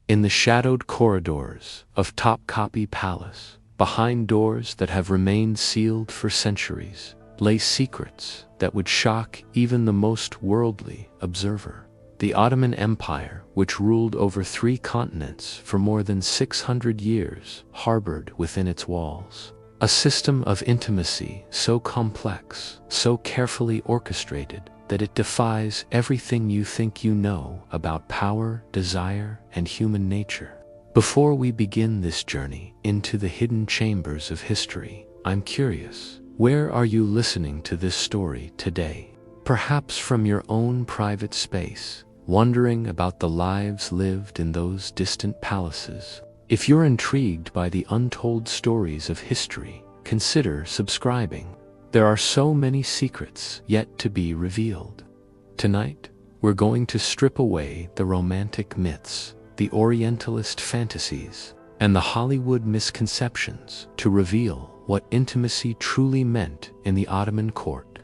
In the shadowed corridors of Topkapi Palace, behind doors that have remained sealed for centuries, lay secrets that would shock even the most worldly observer. The Ottoman Empire, which ruled over 3 continents for more than 600 years, harbored within its walls a system of intimacy so complex, so carefully orchestrated, that it defies everything you think you know about power, desire, and human nature. Before we begin this journey into the hidden chambers of history, I'm curious, where are you listening to this story today? Perhaps from your own private space, wondering about the lives lived in those distant palaces. If you're intrigued by the untold stories of history, consider subscribing. There are so many secrets yet to be revealed. Tonight, we're going to strip away the romantic myths, the Orientalist fantasies, and the Hollywood misconceptions to reveal what intimacy truly meant in the Ottoman court.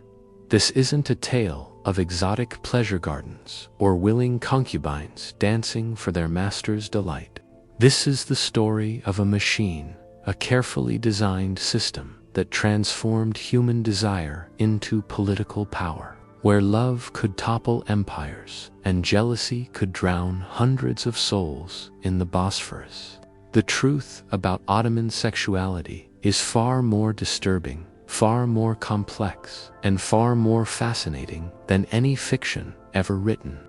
This isn't a tale of exotic pleasure gardens or willing concubines dancing for their master's delight. This is the story of a machine, a carefully designed system that transformed human desire into political power, where love could topple empires and jealousy could drown hundreds of souls in the Bosphorus. The truth about Ottoman sexuality is far more disturbing, far more complex, and far more fascinating than any fiction ever written.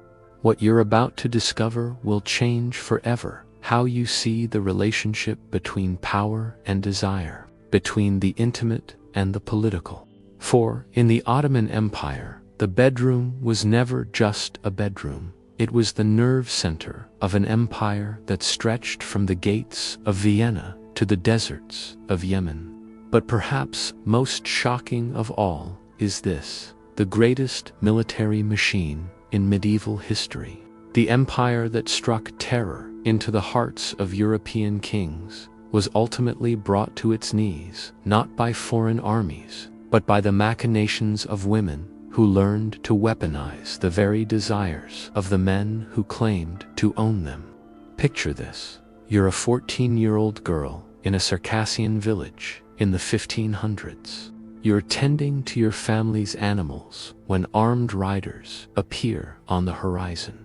What you're about to discover will change forever how you see the relationship between power and desire, between the intimate and the political. For, in the Ottoman Empire, the bedroom was never just a bedroom. It was the nerve center of an empire that stretched from the gates of Vienna to the deserts of Yemen. But perhaps most shocking of all is this: the greatest military machine in medieval history. The empire that struck terror into the hearts of European kings was ultimately brought to its knees, not by foreign armies, but by the machinations of women who learned to weaponize the very desires of the men who claimed to own them. Picture this: you're a 14-year-old girl in a Circassian village in the 1500s. You're tending to your family's animals when armed riders appear on the horizon.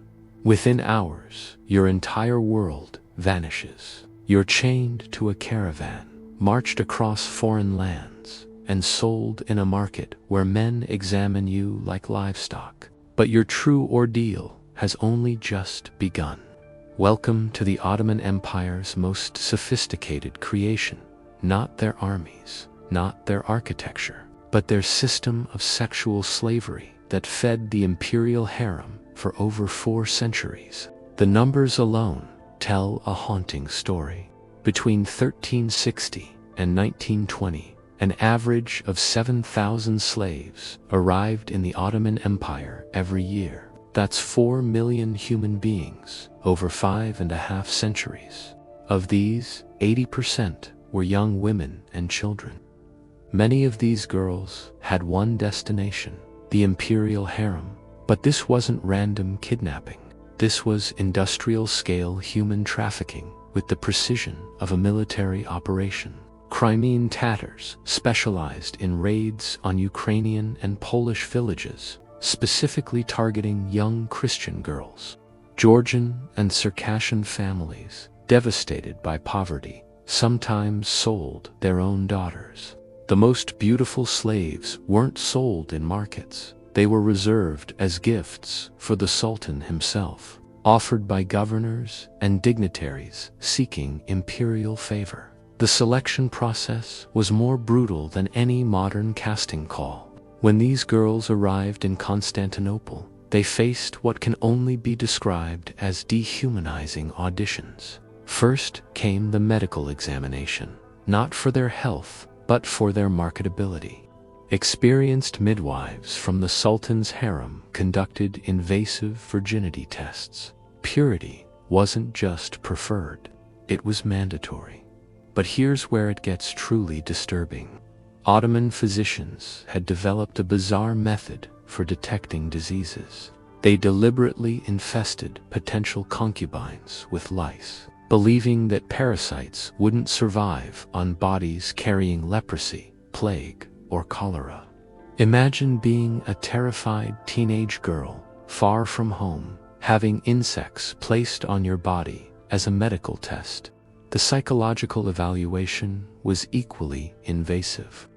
Within hours, your entire world vanishes. You're chained to a caravan, marched across foreign lands, and sold in a market where men examine you like livestock. But your true ordeal has only just begun. Welcome to the Ottoman Empire's most sophisticated creation. Not their armies, not their architecture, but their system of sexual slavery that fed the imperial harem for over 4 centuries. The numbers alone tell a haunting story. Between 1360 and 1920, an average of 7,000 slaves arrived in the Ottoman Empire every year. That's 4 million human beings over 5.5 centuries. Of these, 80% were young women and children. Many of these girls had one destination: the imperial harem. But this wasn't random kidnapping. This was industrial-scale human trafficking with the precision of a military operation. Crimean Tatars specialized in raids on Ukrainian and Polish villages, specifically targeting young Christian girls. Georgian and Circassian families, devastated by poverty, sometimes sold their own daughters. The most beautiful slaves weren't sold in markets. They were reserved as gifts for the Sultan himself, offered by governors and dignitaries seeking imperial favor. The selection process was more brutal than any modern casting call. When these girls arrived in Constantinople, they faced what can only be described as dehumanizing auditions. First came the medical examination, not for their health, but for their marketability. Experienced midwives from the Sultan's harem conducted invasive virginity tests. Purity wasn't just preferred, it was mandatory. But here's where it gets truly disturbing. Ottoman physicians had developed a bizarre method for detecting diseases. They deliberately infested potential concubines with lice, believing that parasites wouldn't survive on bodies carrying leprosy, plague, or cholera. Imagine being a terrified teenage girl, far from home, having insects placed on your body as a medical test. The psychological evaluation was equally invasive.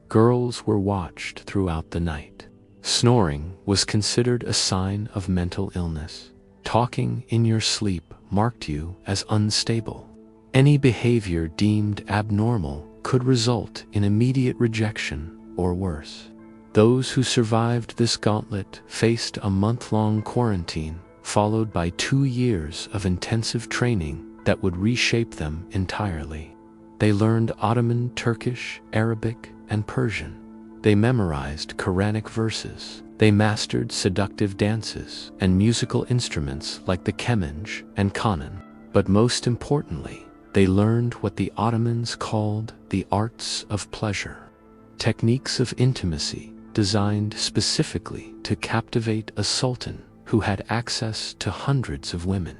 Girls were watched throughout the night. Snoring was considered a sign of mental illness. Talking in your sleep marked you as unstable. Any behavior deemed abnormal could result in immediate rejection or worse. Those who survived this gauntlet faced a month-long quarantine, followed by 2 years of intensive training that would reshape them entirely. They learned Ottoman, Turkish, Arabic, and Persian. They memorized Quranic verses. They mastered seductive dances and musical instruments like the kemange and kanan. But most importantly, they learned what the Ottomans called the arts of pleasure. Techniques of intimacy designed specifically to captivate a sultan who had access to hundreds of women.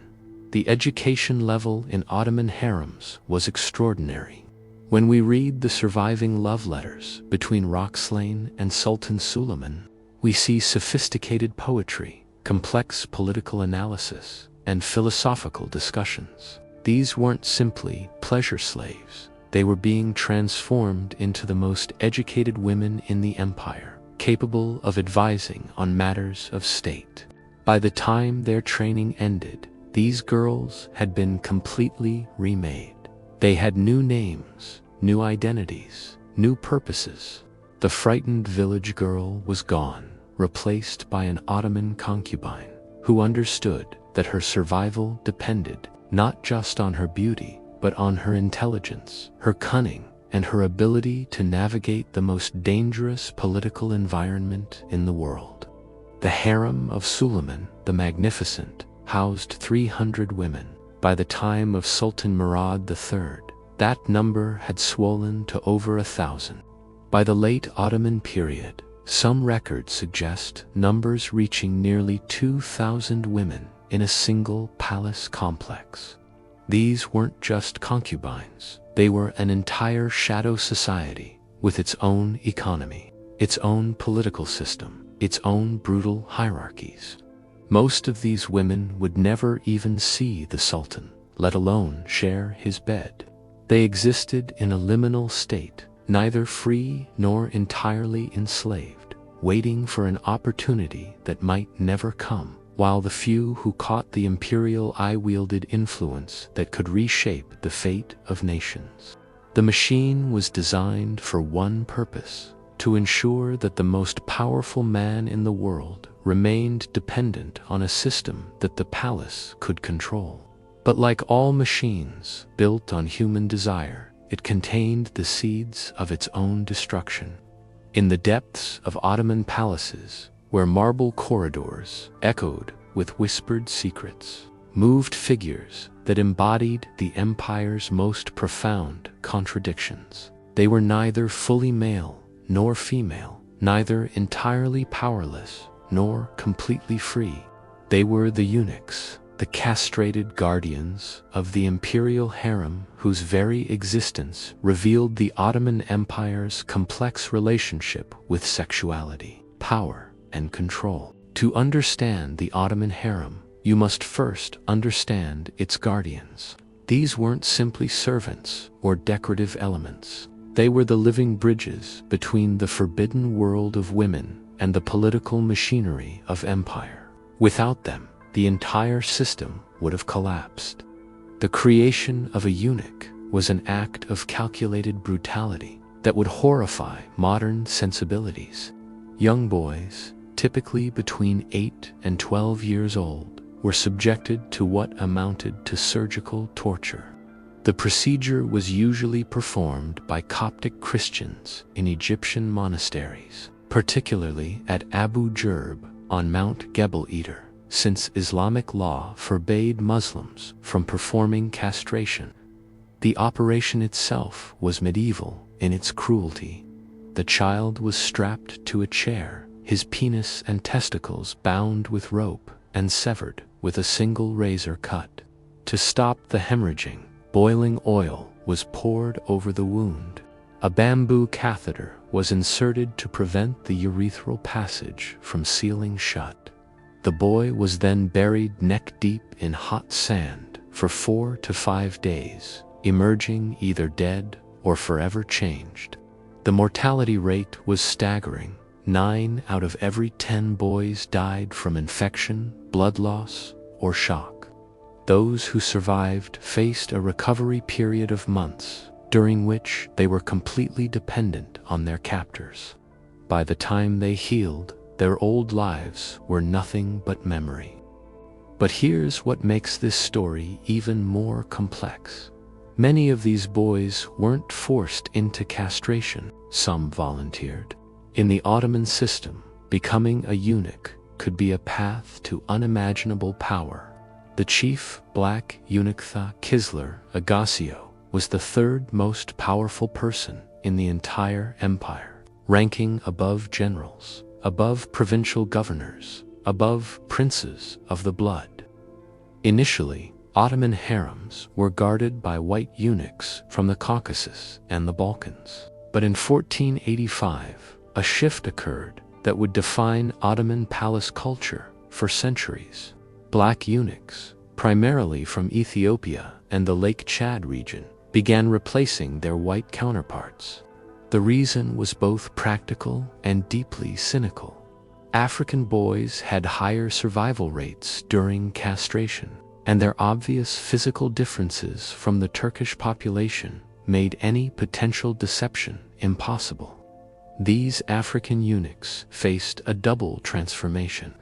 The education level in Ottoman harems was extraordinary. When we read the surviving love letters between Roxelane and Sultan Suleiman, we see sophisticated poetry, complex political analysis, and philosophical discussions. These weren't simply pleasure slaves. They were being transformed into the most educated women in the empire, capable of advising on matters of state. By the time their training ended, these girls had been completely remade. They had new names, new identities, new purposes. The frightened village girl was gone, replaced by an Ottoman concubine who understood that her survival depended not just on her beauty, but on her intelligence, her cunning, and her ability to navigate the most dangerous political environment in the world. The harem of Suleiman the Magnificent housed 300 women. By the time of Sultan Murad III, that number had swollen to over 1,000. By the late Ottoman period, some records suggest numbers reaching nearly 2,000 women in a single palace complex. These weren't just concubines. They were an entire shadow society with its own economy, its own political system, its own brutal hierarchies. Most of these women would never even see the Sultan, let alone share his bed. They existed in a liminal state, neither free nor entirely enslaved, waiting for an opportunity that might never come, while the few who caught the imperial eye wielded influence that could reshape the fate of nations. The machine was designed for one purpose: to ensure that the most powerful man in the world remained dependent on a system that the palace could control. But like all machines built on human desire, it contained the seeds of its own destruction. In the depths of Ottoman palaces, where marble corridors echoed with whispered secrets, moved figures that embodied the empire's most profound contradictions. They were neither fully male nor female, neither entirely powerless nor completely free. They were the eunuchs, the castrated guardians of the imperial harem, whose very existence revealed the Ottoman Empire's complex relationship with sexuality, power, and control. To understand the Ottoman harem, you must first understand its guardians. These weren't simply servants or decorative elements. They were the living bridges between the forbidden world of women and the political machinery of empire. Without them, the entire system would have collapsed. The creation of a eunuch was an act of calculated brutality that would horrify modern sensibilities. Young boys, typically between 8 and 12 years old, were subjected to what amounted to surgical torture. The procedure was usually performed by Coptic Christians in Egyptian monasteries, particularly at Abu Ghraib on Mount Gebel Eater, since Islamic law forbade Muslims from performing castration. The operation itself was medieval in its cruelty. The child was strapped to a chair, his penis and testicles bound with rope and severed with a single razor cut. To stop the hemorrhaging, boiling oil was poured over the wound. A bamboo catheter was inserted to prevent the urethral passage from sealing shut. The boy was then buried neck-deep in hot sand for 4 to 5 days, emerging either dead or forever changed. The mortality rate was staggering. 9 out of every 10 boys died from infection, blood loss, or shock. Those who survived faced a recovery period of months, during which they were completely dependent on their captors. By the time they healed, their old lives were nothing but memory. But here's what makes this story even more complex. Many of these boys weren't forced into castration. Some volunteered. In the Ottoman system, becoming a eunuch could be a path to unimaginable power. The chief black eunuch Kisler Agasio was the third most powerful person in the entire empire, ranking above generals, above provincial governors, above princes of the blood. Initially, Ottoman harems were guarded by white eunuchs from the Caucasus and the Balkans. But in 1485, a shift occurred that would define Ottoman palace culture for centuries. Black eunuchs, primarily from Ethiopia and the Lake Chad region, began replacing their white counterparts. The reason was both practical and deeply cynical. African boys had higher survival rates during castration, and their obvious physical differences from the Turkish population made any potential deception impossible. These African eunuchs faced a double transformation.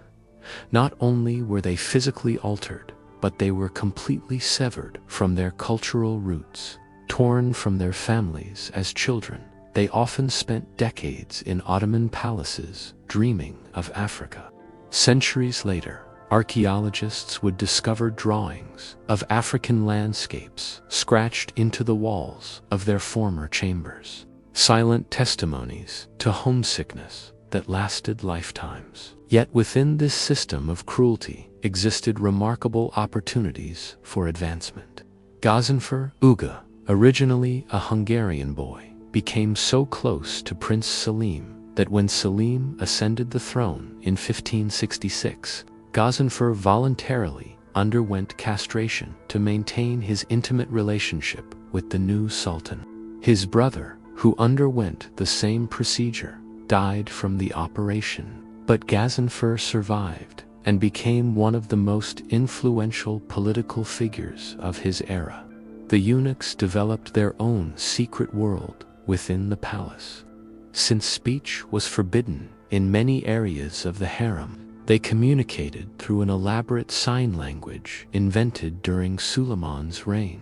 Not only were they physically altered, but they were completely severed from their cultural roots. Torn from their families as children, they often spent decades in Ottoman palaces dreaming of Africa. Centuries later, archaeologists would discover drawings of African landscapes scratched into the walls of their former chambers. Silent testimonies to homesickness that lasted lifetimes. Yet within this system of cruelty existed remarkable opportunities for advancement. Gazifer Uga, originally a Hungarian boy, became so close to Prince Selim that when Selim ascended the throne in 1566, Gazifer voluntarily underwent castration to maintain his intimate relationship with the new sultan. His brother, who underwent the same procedure, died from the operation, but Gazifer survived and became one of the most influential political figures of his era. The eunuchs developed their own secret world within the palace. Since speech was forbidden in many areas of the harem, they communicated through an elaborate sign language invented during Suleiman's reign.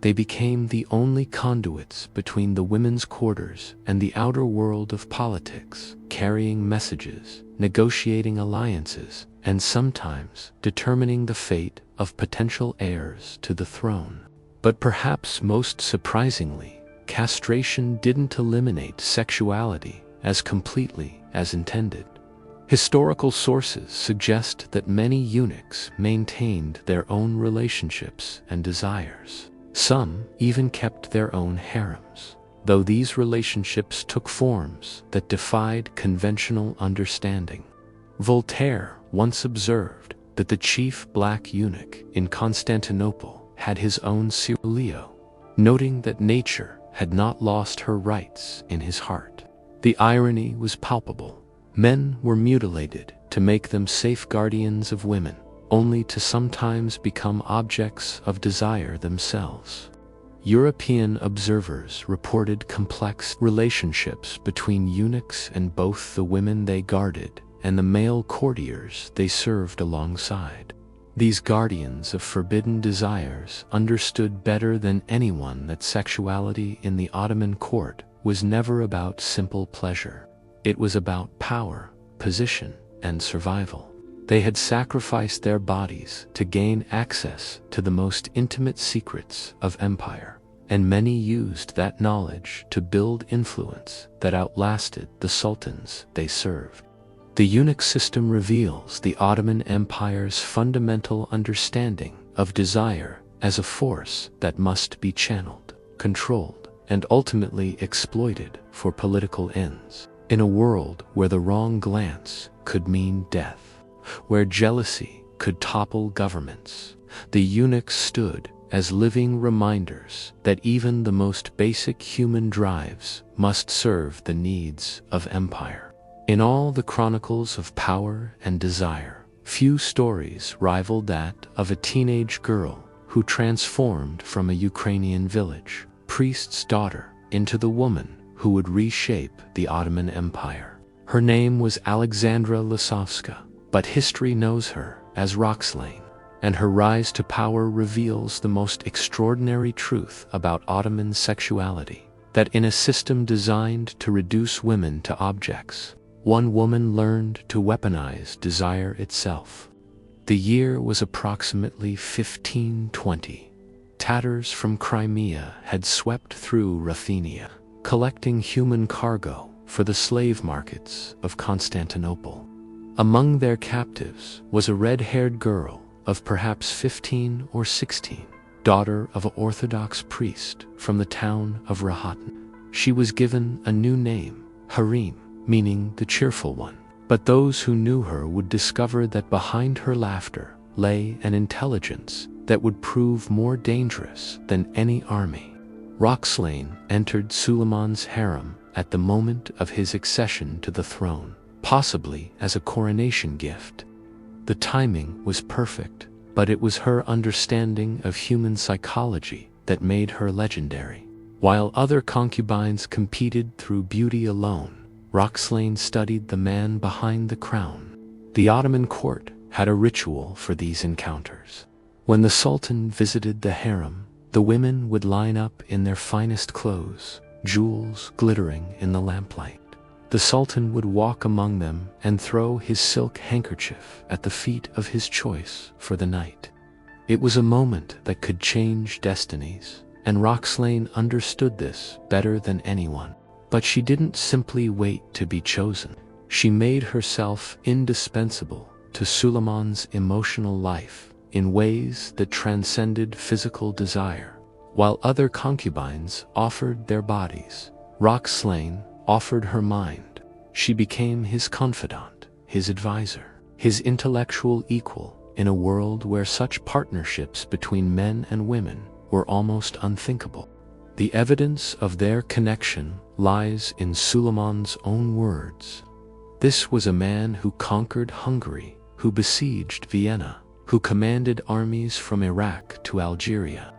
They became the only conduits between the women's quarters and the outer world of politics, carrying messages, negotiating alliances, and sometimes determining the fate of potential heirs to the throne. But perhaps most surprisingly, castration didn't eliminate sexuality as completely as intended. Historical sources suggest that many eunuchs maintained their own relationships and desires. Some even kept their own harems, though these relationships took forms that defied conventional understanding. Voltaire once observed that the chief black eunuch in Constantinople had his own Leo, noting that nature had not lost her rights in his heart. The irony was palpable. Men were mutilated to make them safe guardians of women, only to sometimes become objects of desire themselves. European observers reported complex relationships between eunuchs and both the women they guarded and the male courtiers they served alongside. These guardians of forbidden desires understood better than anyone that sexuality in the Ottoman court was never about simple pleasure. It was about power, position, and survival. They had sacrificed their bodies to gain access to the most intimate secrets of empire, and many used that knowledge to build influence that outlasted the sultans they served. The eunuch system reveals the Ottoman Empire's fundamental understanding of desire as a force that must be channeled, controlled, and ultimately exploited for political ends. In a world where the wrong glance could mean death, where jealousy could topple governments, the eunuchs stood as living reminders that even the most basic human drives must serve the needs of empire. In all the chronicles of power and desire, few stories rivaled that of a teenage girl who transformed from a Ukrainian village priest's daughter into the woman who would reshape the Ottoman Empire. Her name was Alexandra Lisovska, but history knows her as Roxelane, and her rise to power reveals the most extraordinary truth about Ottoman sexuality, that in a system designed to reduce women to objects, one woman learned to weaponize desire itself. The year was approximately 1520. Tatters from Crimea had swept through Ruthenia, collecting human cargo for the slave markets of Constantinople. Among their captives was a red-haired girl of perhaps 15 or 16, daughter of an Orthodox priest from the town of Rahatan. She was given a new name, Harem, meaning the cheerful one. But those who knew her would discover that behind her laughter lay an intelligence that would prove more dangerous than any army. Roxelane entered Suleiman's harem at the moment of his accession to the throne, possibly as a coronation gift. The timing was perfect, but it was her understanding of human psychology that made her legendary. While other concubines competed through beauty alone, Roxelane studied the man behind the crown. The Ottoman court had a ritual for these encounters. When the Sultan visited the harem, the women would line up in their finest clothes, jewels glittering in the lamplight. The Sultan would walk among them and throw his silk handkerchief at the feet of his choice for the night. It was a moment that could change destinies, and Roxelane understood this better than anyone. But she didn't simply wait to be chosen. She made herself indispensable to Suleiman's emotional life in ways that transcended physical desire. While other concubines offered their bodies, Roxelane offered her mind. She became his confidant, his advisor, his intellectual equal in a world where such partnerships between men and women were almost unthinkable. The evidence of their connection lies in Suleiman's own words. This was a man who conquered Hungary, who besieged Vienna, who commanded armies from Iraq to Algeria.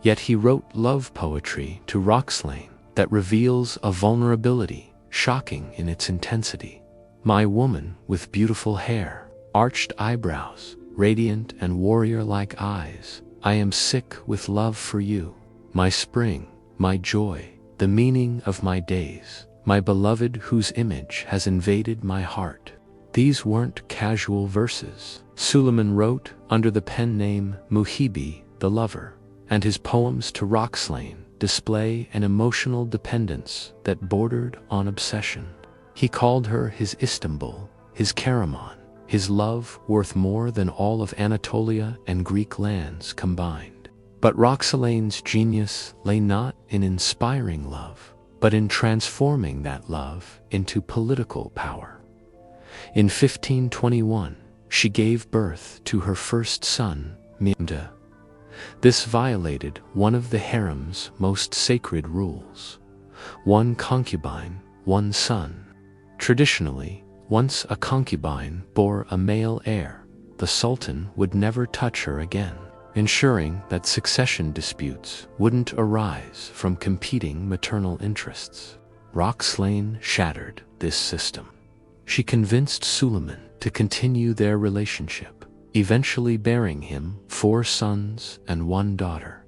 Yet he wrote love poetry to Roxelane that reveals a vulnerability shocking in its intensity. My woman with beautiful hair, arched eyebrows, radiant and warrior-like eyes, I am sick with love for you. My spring, my joy, the meaning of my days, my beloved whose image has invaded my heart. These weren't casual verses. Suleiman wrote under the pen name Muhibi, the lover, and his poems to Roxelane display an emotional dependence that bordered on obsession. He called her his Istanbul, his Karaman, his love worth more than all of Anatolia and Greek lands combined. But Roxelane's genius lay not in inspiring love, but in transforming that love into political power. In 1521, she gave birth to her first son, Mimda. This violated one of the harem's most sacred rules: one concubine, one son. Traditionally, once a concubine bore a male heir, the Sultan would never touch her again, ensuring that succession disputes wouldn't arise from competing maternal interests. Roxelane shattered this system. She convinced Suleiman to continue their relationship, eventually bearing him 4 sons and 1 daughter.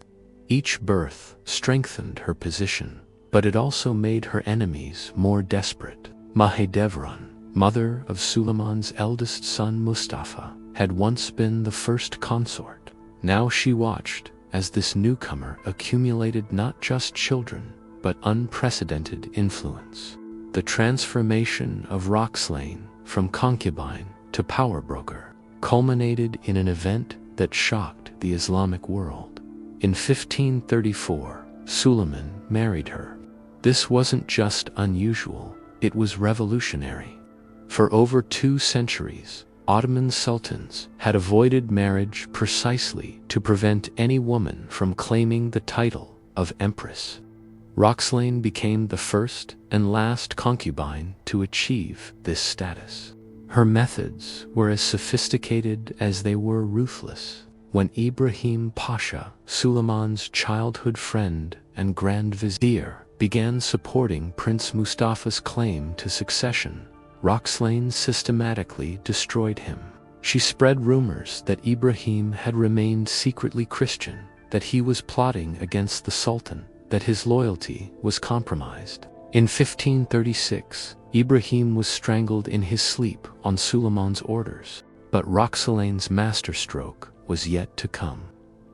Each birth strengthened her position, but it also made her enemies more desperate. Mahidevran, mother of Suleiman's eldest son Mustafa, had once been the first consort. Now she watched as this newcomer accumulated not just children, but unprecedented influence. The transformation of Roxelane from concubine to power broker, culminated in an event that shocked the Islamic world. In 1534, Suleiman married her. This wasn't just unusual, it was revolutionary. For over 2 centuries, Ottoman sultans had avoided marriage precisely to prevent any woman from claiming the title of empress. Roxelane became the first and last concubine to achieve this status. Her methods were as sophisticated as they were ruthless. When Ibrahim Pasha, Suleiman's childhood friend and Grand Vizier, began supporting Prince Mustafa's claim to succession, Roxelane systematically destroyed him. She spread rumors that Ibrahim had remained secretly Christian, that he was plotting against the Sultan, that his loyalty was compromised. In 1536, Ibrahim was strangled in his sleep on Suleiman's orders, but Roxelane's masterstroke was yet to come.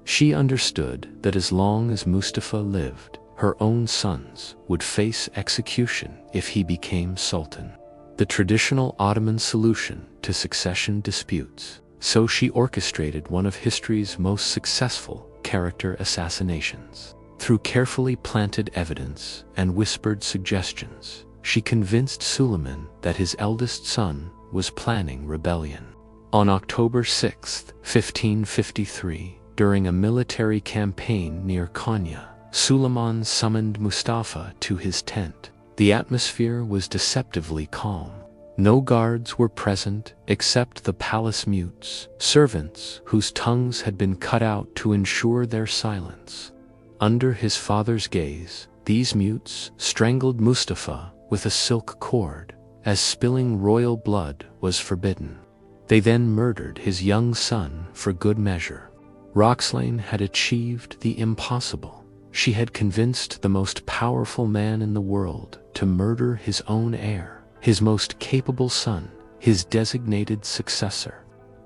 She understood that as long as Mustafa lived, her own sons would face execution if he became sultan. The traditional Ottoman solution to succession disputes, so she orchestrated one of history's most successful character assassinations. Through carefully planted evidence and whispered suggestions, she convinced Suleiman that his eldest son was planning rebellion. On October 6, 1553, during a military campaign near Konya, Suleiman summoned Mustafa to his tent. The atmosphere was deceptively calm. No guards were present except the palace mutes, servants whose tongues had been cut out to ensure their silence. Under his father's gaze, these mutes strangled Mustafa with a silk cord, as spilling royal blood was forbidden. They then murdered his young son for good measure. Roxelane had achieved the impossible. She had convinced the most powerful man in the world to murder his own heir, his most capable son, his designated successor.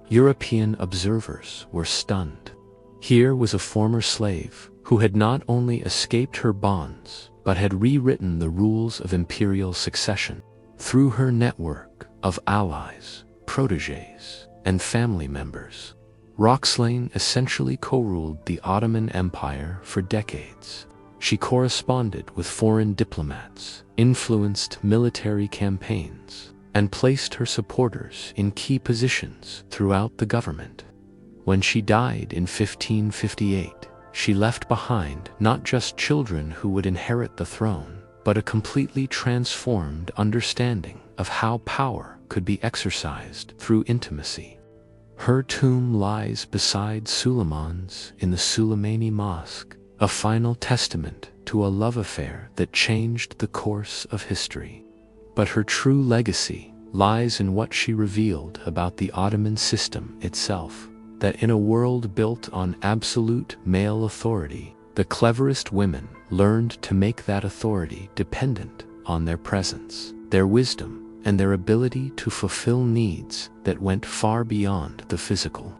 European observers were stunned. Here was a former slave who had not only escaped her bonds, but had rewritten the rules of imperial succession. Through her network of allies, protégés, and family members, Roxelane essentially co-ruled the Ottoman Empire for decades. She corresponded with foreign diplomats, influenced military campaigns, and placed her supporters in key positions throughout the government. When she died in 1558, she left behind not just children who would inherit the throne, but a completely transformed understanding of how power could be exercised through intimacy. Her tomb lies beside Suleiman's in the Suleimani Mosque, a final testament to a love affair that changed the course of history. But her true legacy lies in what she revealed about the Ottoman system itself, that in a world built on absolute male authority, the cleverest women learned to make that authority dependent on their presence, their wisdom, and their ability to fulfill needs that went far beyond the physical.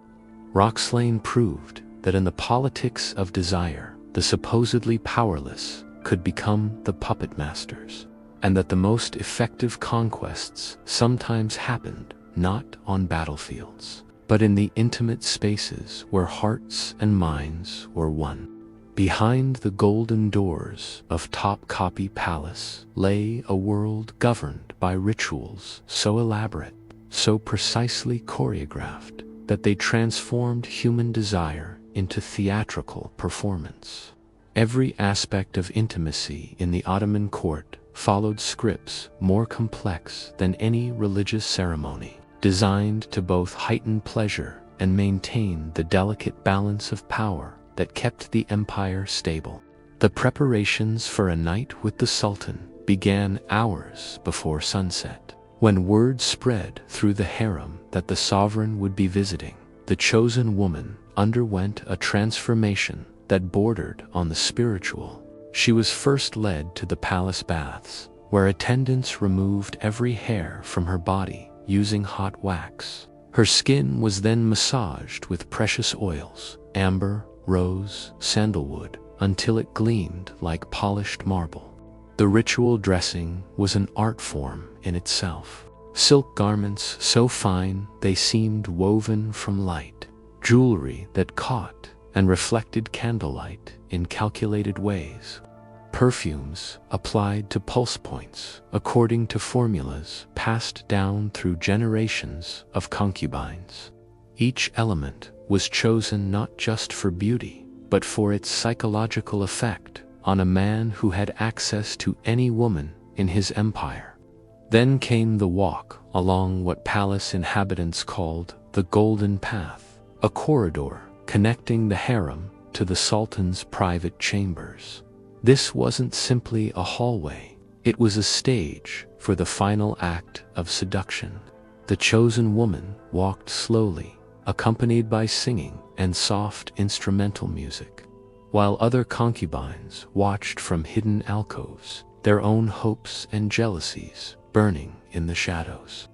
Roxelane proved that in the politics of desire, the supposedly powerless could become the puppet masters, and that the most effective conquests sometimes happened not on battlefields, but in the intimate spaces where hearts and minds were one. Behind the golden doors of Topkapi Palace lay a world governed by rituals so elaborate, so precisely choreographed, that they transformed human desire into theatrical performance. Every aspect of intimacy in the Ottoman court followed scripts more complex than any religious ceremony, designed to both heighten pleasure and maintain the delicate balance of power that kept the empire stable. The preparations for a night with the Sultan began hours before sunset. When word spread through the harem that the sovereign would be visiting, the chosen woman underwent a transformation that bordered on the spiritual. She was first led to the palace baths, where attendants removed every hair from her body using hot wax. Her skin was then massaged with precious oils, amber, rose, sandalwood, until it gleamed like polished marble. The ritual dressing was an art form in itself. silk garments so fine they seemed woven from light, jewelry that caught and reflected candlelight in calculated ways, perfumes applied to pulse points according to formulas passed down through generations of concubines. Each element was chosen not just for beauty, but for its psychological effect on a man who had access to any woman in his empire. Then came the walk along what palace inhabitants called the Golden Path, a corridor connecting the harem to the sultan's private chambers. This wasn't simply a hallway, it was a stage for the final act of seduction. The chosen woman walked slowly, accompanied by singing and soft instrumental music, while other concubines watched from hidden alcoves, their own hopes and jealousies burning in the shadows.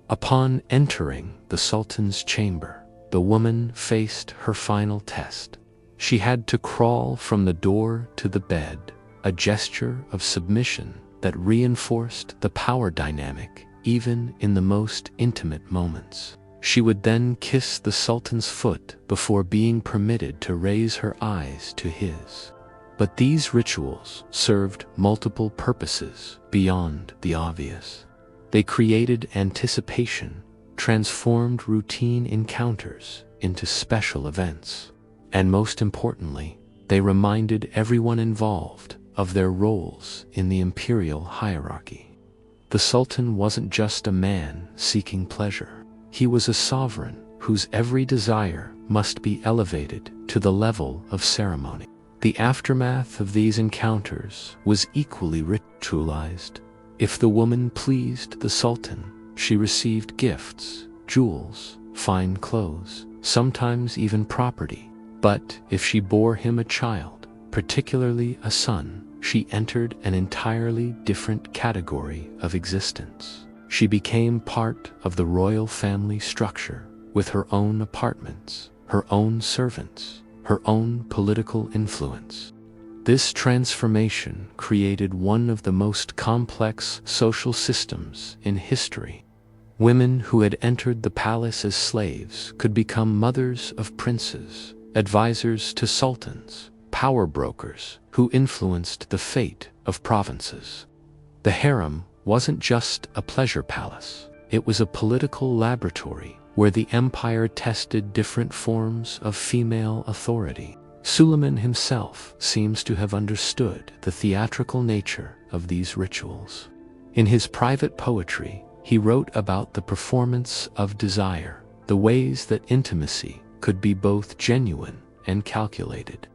Upon entering the sultan's chamber, the woman faced her final test. She had to crawl from the door to the bed, a gesture of submission that reinforced the power dynamic even in the most intimate moments. She would then kiss the sultan's foot before being permitted to raise her eyes to his. But these rituals served multiple purposes beyond the obvious. They created anticipation, transformed routine encounters into special events, and most importantly, they reminded everyone involved of their roles in the imperial hierarchy. The sultan wasn't just a man seeking pleasure. He was a sovereign whose every desire must be elevated to the level of ceremony. The aftermath of these encounters was equally ritualized. If the woman pleased the sultan, she received gifts, jewels, fine clothes, sometimes even property. But if she bore him a child, particularly a son, she entered an entirely different category of existence. She became part of the royal family structure, with her own apartments, her own servants, her own political influence. This transformation created one of the most complex social systems in history. Women who had entered the palace as slaves could become mothers of princes, advisors to sultans, power brokers who influenced the fate of provinces. The harem wasn't just a pleasure palace, it was a political laboratory where the empire tested different forms of female authority. Suleiman himself seems to have understood the theatrical nature of these rituals. In his private poetry, he wrote about the performance of desire, the ways that intimacy could be both genuine and calculated.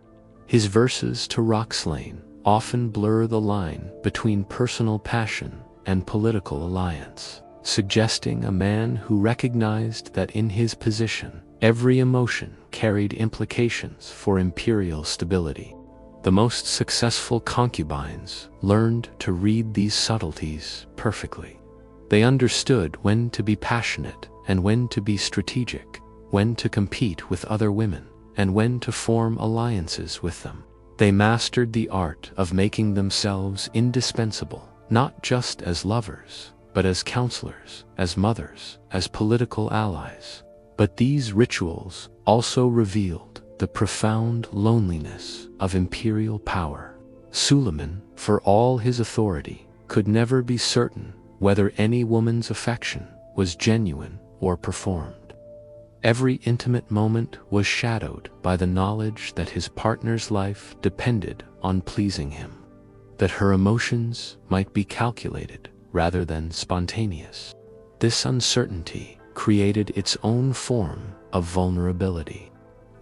His verses to Roxelane often blur the line between personal passion and political alliance, suggesting a man who recognized that in his position, every emotion carried implications for imperial stability. The most successful concubines learned to read these subtleties perfectly. They understood when to be passionate and when to be strategic, when to compete with other women, and when to form alliances with them. They mastered the art of making themselves indispensable, not just as lovers, but as counselors, as mothers, as political allies. But these rituals also revealed the profound loneliness of imperial power. Suleiman, for all his authority, could never be certain whether any woman's affection was genuine or performed. Every intimate moment was shadowed by the knowledge that his partner's life depended on pleasing him, that her emotions might be calculated rather than spontaneous. This uncertainty created its own form of vulnerability.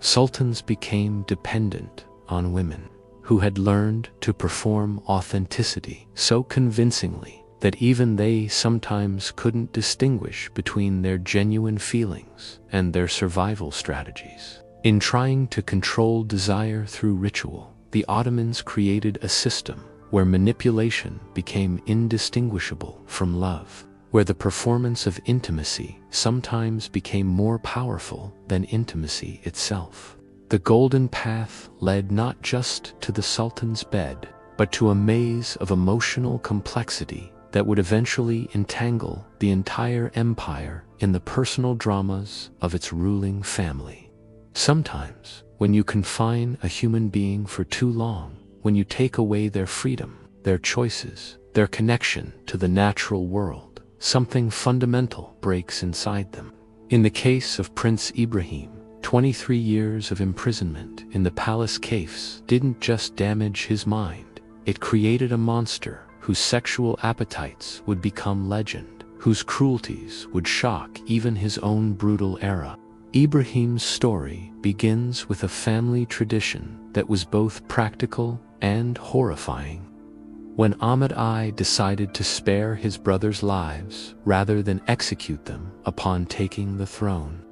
Sultans became dependent on women who had learned to perform authenticity so convincingly that even they sometimes couldn't distinguish between their genuine feelings and their survival strategies. In trying to control desire through ritual, the Ottomans created a system where manipulation became indistinguishable from love, where the performance of intimacy sometimes became more powerful than intimacy itself. The Golden Path led not just to the Sultan's bed, but to a maze of emotional complexity that would eventually entangle the entire empire in the personal dramas of its ruling family. Sometimes, when you confine a human being for too long, when you take away their freedom, their choices, their connection to the natural world, something fundamental breaks inside them. In the case of Prince Ibrahim, 23 years of imprisonment in the palace kafes didn't just damage his mind, it created a monster whose sexual appetites would become legend, whose cruelties would shock even his own brutal era. Ibrahim's story begins with a family tradition that was both practical and horrifying. When Ahmed I decided to spare his brothers' lives rather than execute them upon taking the throne,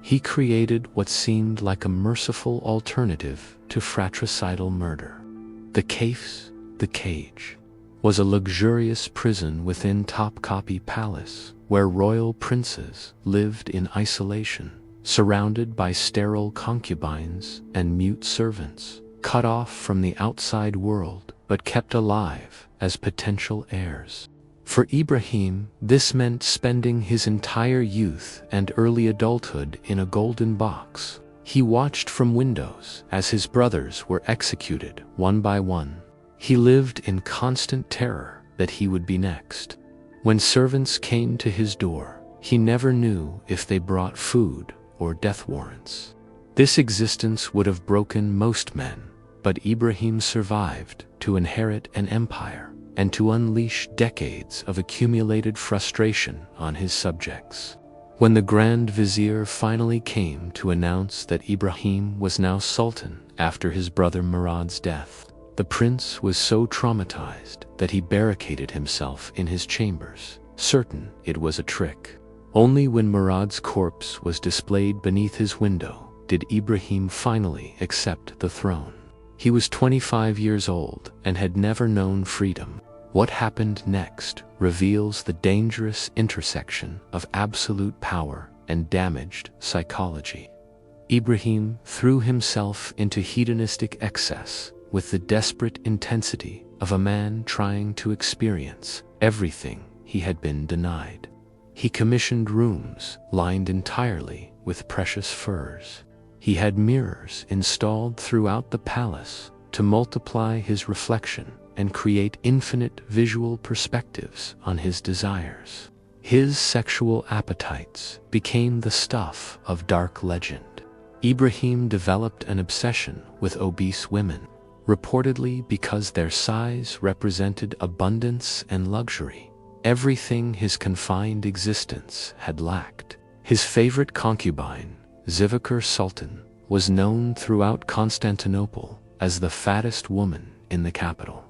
he created what seemed like a merciful alternative to fratricidal murder. The kafes, the cage, was a luxurious prison within Topkapi Palace where royal princes lived in isolation, surrounded by sterile concubines and mute servants, cut off from the outside world but kept alive as potential heirs. For Ibrahim, this meant spending his entire youth and early adulthood in a golden box. He watched from windows as his brothers were executed one by one. He lived in constant terror that he would be next. When servants came to his door, he never knew if they brought food or death warrants. This existence would have broken most men, but Ibrahim survived to inherit an empire and to unleash decades of accumulated frustration on his subjects. When the Grand Vizier finally came to announce that Ibrahim was now Sultan after his brother Murad's death, the prince was so traumatized that he barricaded himself in his chambers, certain it was a trick. Only when Murad's corpse was displayed beneath his window did Ibrahim finally accept the throne. He was 25 years old and had never known freedom. What happened next reveals the dangerous intersection of absolute power and damaged psychology. Ibrahim threw himself into hedonistic excess with the desperate intensity of a man trying to experience everything he had been denied. He commissioned rooms lined entirely with precious furs. He had mirrors installed throughout the palace to multiply his reflection and create infinite visual perspectives on his desires. His sexual appetites became the stuff of dark legend. Ibrahim developed an obsession with obese women, reportedly because their size represented abundance and luxury, everything his confined existence had lacked. His favorite concubine, Zivakar Sultan, was known throughout Constantinople as the fattest woman in the capital.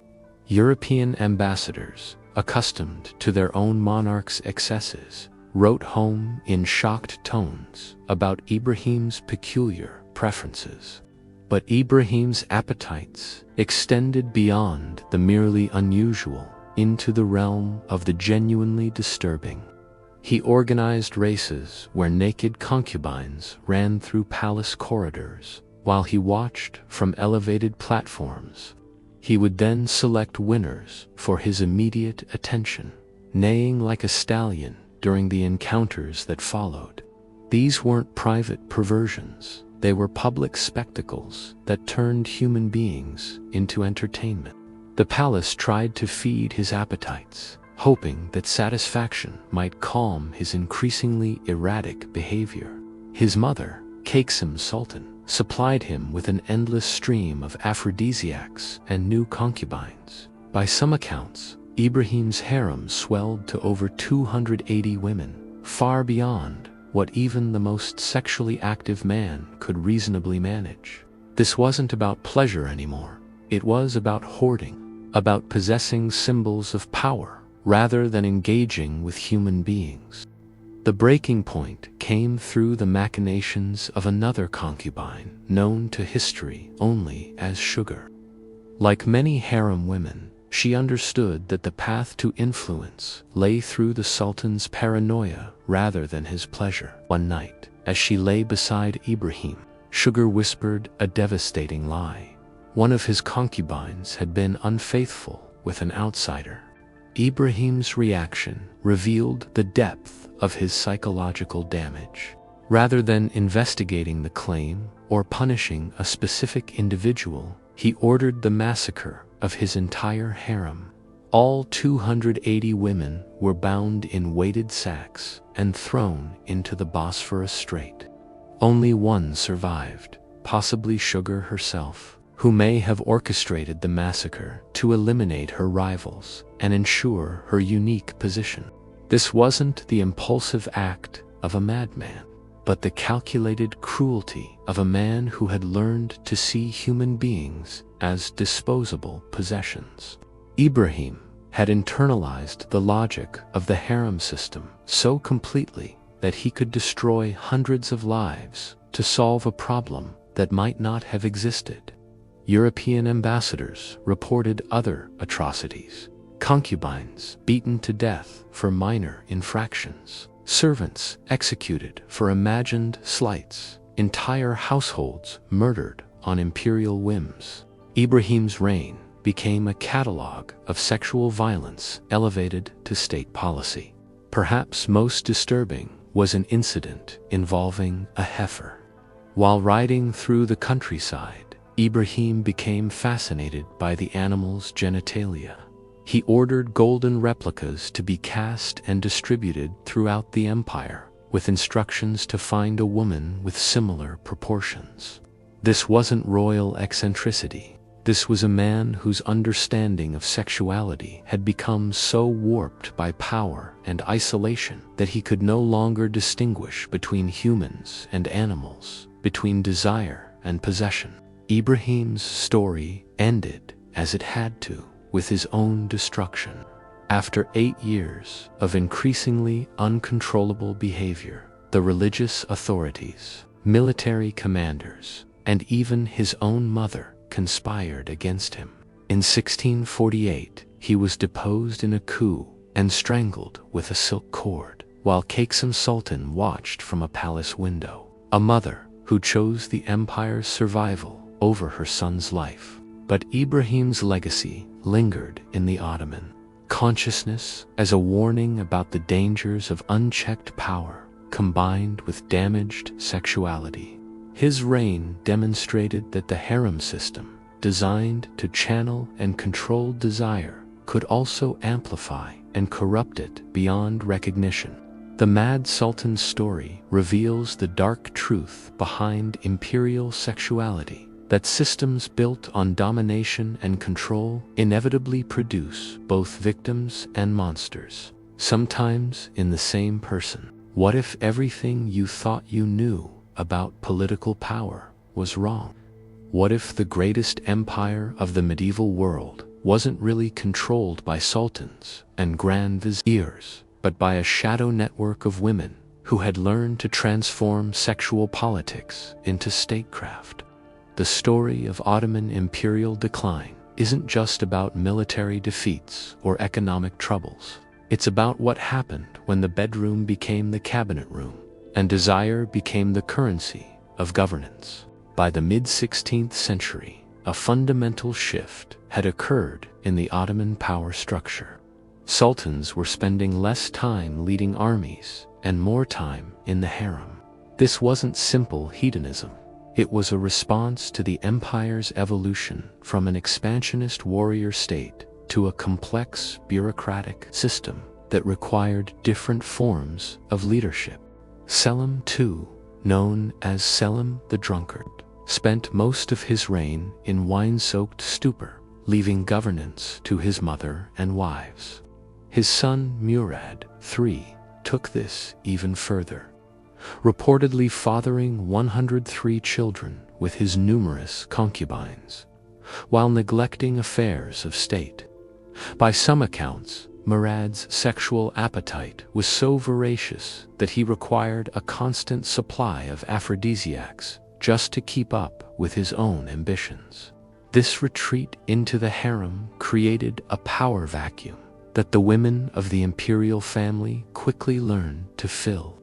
European ambassadors, accustomed to their own monarch's excesses, wrote home in shocked tones about Ibrahim's peculiar preferences. But Ibrahim's appetites extended beyond the merely unusual into the realm of the genuinely disturbing. He organized races where naked concubines ran through palace corridors while he watched from elevated platforms. He would then select winners for his immediate attention, neighing like a stallion during the encounters that followed. These weren't private perversions, they were public spectacles that turned human beings into entertainment. The palace tried to feed his appetites, hoping that satisfaction might calm his increasingly erratic behavior. His mother, Kaksem Sultan, supplied him with an endless stream of aphrodisiacs and new concubines. By some accounts, Ibrahim's harem swelled to over 280 women, far beyond what even the most sexually active man could reasonably manage. This wasn't about pleasure anymore. It was about hoarding, about possessing symbols of power rather than engaging with human beings. The breaking point came through the machinations of another concubine known to history only as Sugar. Like many harem women, she understood that the path to influence lay through the Sultan's paranoia rather than his pleasure. One night, as she lay beside Ibrahim, Sugar whispered a devastating lie. One of his concubines had been unfaithful with an outsider. Ibrahim's reaction revealed the depth of his psychological damage. Rather than investigating the claim or punishing a specific individual, he ordered the massacre of his entire harem. All 280 women were bound in weighted sacks and thrown into the Bosphorus Strait. Only one survived, possibly Sugar herself, who may have orchestrated the massacre to eliminate her rivals and ensure her unique position. This wasn't the impulsive act of a madman, but the calculated cruelty of a man who had learned to see human beings as disposable possessions. Ibrahim had internalized the logic of the harem system so completely that he could destroy hundreds of lives to solve a problem that might not have existed. European ambassadors reported other atrocities: concubines beaten to death for minor infractions, servants executed for imagined slights, entire households murdered on imperial whims. Ibrahim's reign became a catalog of sexual violence elevated to state policy. Perhaps most disturbing was an incident involving a heifer. While riding through the countryside, Ibrahim became fascinated by the animal's genitalia. He ordered golden replicas to be cast and distributed throughout the empire, with instructions to find a woman with similar proportions. This wasn't royal eccentricity. This was a man whose understanding of sexuality had become so warped by power and isolation that he could no longer distinguish between humans and animals, between desire and possession. Ibrahim's story ended, as it had to, with his own destruction. After 8 years of increasingly uncontrollable behavior, the religious authorities, military commanders, and even his own mother conspired against him. In 1648, he was deposed in a coup and strangled with a silk cord, while Qasim Sultan watched from a palace window. A mother who chose the empire's survival over her son's life. But Ibrahim's legacy lingered in the Ottoman consciousness as a warning about the dangers of unchecked power combined with damaged sexuality. His reign demonstrated that the harem system, designed to channel and control desire, could also amplify and corrupt it beyond recognition. The Mad Sultan's story reveals the dark truth behind imperial sexuality, that systems built on domination and control inevitably produce both victims and monsters, sometimes in the same person. What if everything you thought you knew about political power was wrong? What if the greatest empire of the medieval world wasn't really controlled by sultans and grand viziers, but by a shadow network of women who had learned to transform sexual politics into statecraft? The story of Ottoman imperial decline isn't just about military defeats or economic troubles. It's about what happened when the bedroom became the cabinet room, and desire became the currency of governance. By the mid-16th century, a fundamental shift had occurred in the Ottoman power structure. Sultans were spending less time leading armies and more time in the harem. This wasn't simple hedonism. It was a response to the empire's evolution from an expansionist warrior state to a complex bureaucratic system that required different forms of leadership. Selim II, known as Selim the Drunkard, spent most of his reign in wine-soaked stupor, leaving governance to his mother and wives. His son Murad III took this even further, reportedly fathering 103 children with his numerous concubines, while neglecting affairs of state. By some accounts, Murad's sexual appetite was so voracious that he required a constant supply of aphrodisiacs just to keep up with his own ambitions. This retreat into the harem created a power vacuum that the women of the imperial family quickly learned to fill.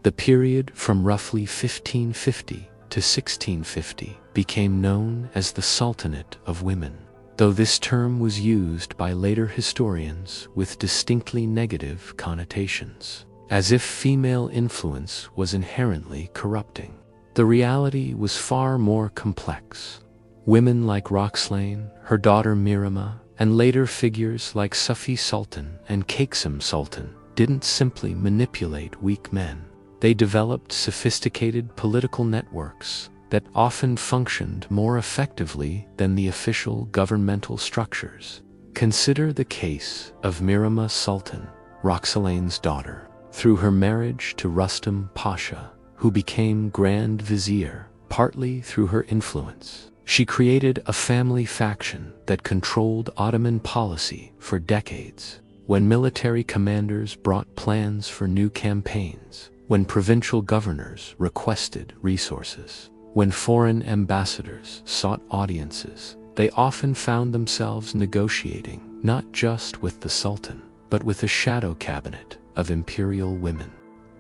The period from roughly 1550 to 1650 became known as the Sultanate of Women. though this term was used by later historians with distinctly negative connotations, as if female influence was inherently corrupting. The reality was far more complex. Women like Roxelane, her daughter Mirama, and later figures like Sufi Sultan and Kaksem Sultan didn't simply manipulate weak men. They developed sophisticated political networks that often functioned more effectively than the official governmental structures. Consider the case of Mirama Sultan, Roxelane's daughter. Through her marriage to Rustam Pasha, who became Grand Vizier, partly through her influence, she created a family faction that controlled Ottoman policy for decades. When military commanders brought plans for new campaigns, when provincial governors requested resources, when foreign ambassadors sought audiences, they often found themselves negotiating not just with the Sultan, but with a shadow cabinet of imperial women.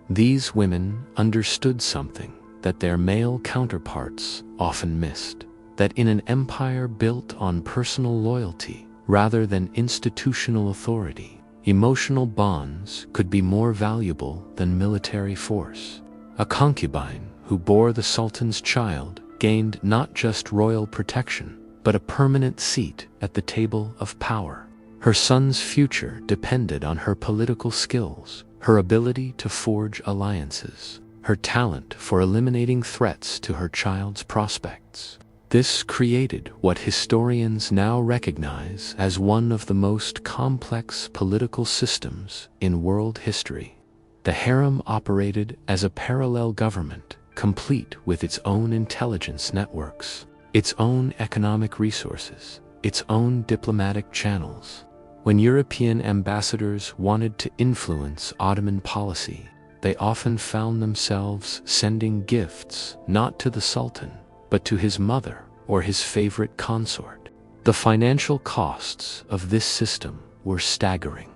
These women understood something that their male counterparts often missed, that in an empire built on personal loyalty rather than institutional authority, emotional bonds could be more valuable than military force. A concubine who bore the Sultan's child gained not just royal protection, but a permanent seat at the table of power. Her son's future depended on her political skills, her ability to forge alliances, her talent for eliminating threats to her child's prospects. This created what historians now recognize as one of the most complex political systems in world history. The harem operated as a parallel government, complete with its own intelligence networks, its own economic resources, its own diplomatic channels. When European ambassadors wanted to influence Ottoman policy, they often found themselves sending gifts not to the Sultan, but to his mother or his favorite consort. The financial costs of this system were staggering.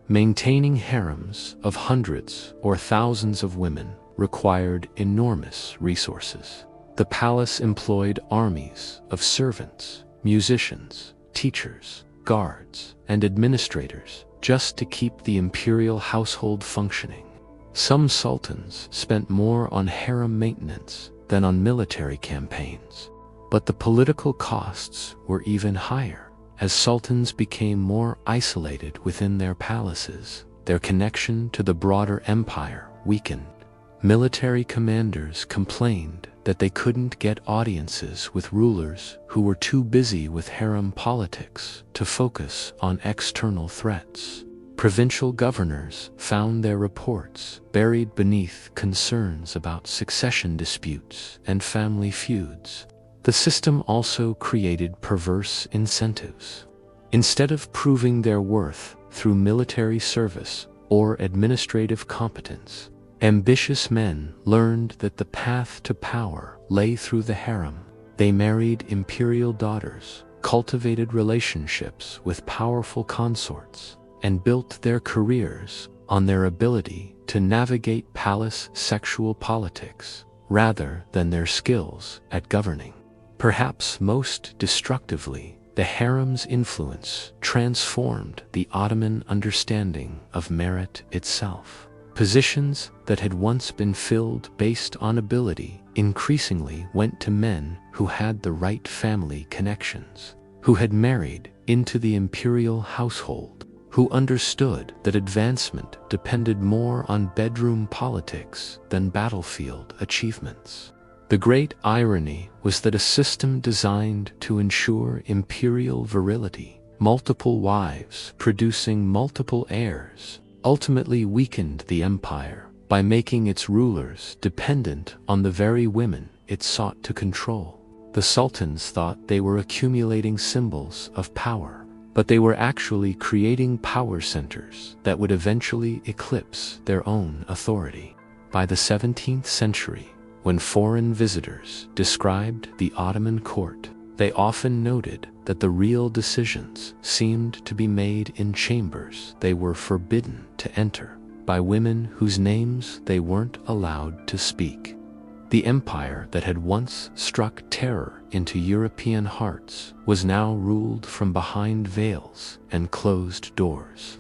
Maintaining harems of hundreds or thousands of women required enormous resources. The palace employed armies of servants, musicians, teachers, guards, and administrators just to keep the imperial household functioning. Some sultans spent more on harem maintenance than on military campaigns. But the political costs were even higher. As sultans became more isolated within their palaces, their connection to the broader empire weakened. Military commanders complained that they couldn't get audiences with rulers who were too busy with harem politics to focus on external threats. Provincial governors found their reports buried beneath concerns about succession disputes and family feuds. The system also created perverse incentives. Instead of proving their worth through military service or administrative competence, ambitious men learned that the path to power lay through the harem. They married imperial daughters, cultivated relationships with powerful consorts, and built their careers on their ability to navigate palace sexual politics rather than their skills at governing. Perhaps most destructively, the harem's influence transformed the Ottoman understanding of merit itself. Positions that had once been filled based on ability increasingly went to men who had the right family connections, who had married into the imperial household, who understood that advancement depended more on bedroom politics than battlefield achievements. The great irony was that a system designed to ensure imperial virility, multiple wives producing multiple heirs, ultimately weakened the empire by making its rulers dependent on the very women it sought to control. The sultans thought they were accumulating symbols of power, but they were actually creating power centers that would eventually eclipse their own authority. By the 17th century, when foreign visitors described the Ottoman court, they often noted that the real decisions seemed to be made in chambers they were forbidden to enter by women whose names they weren't allowed to speak. The empire that had once struck terror into European hearts was now ruled from behind veils and closed doors.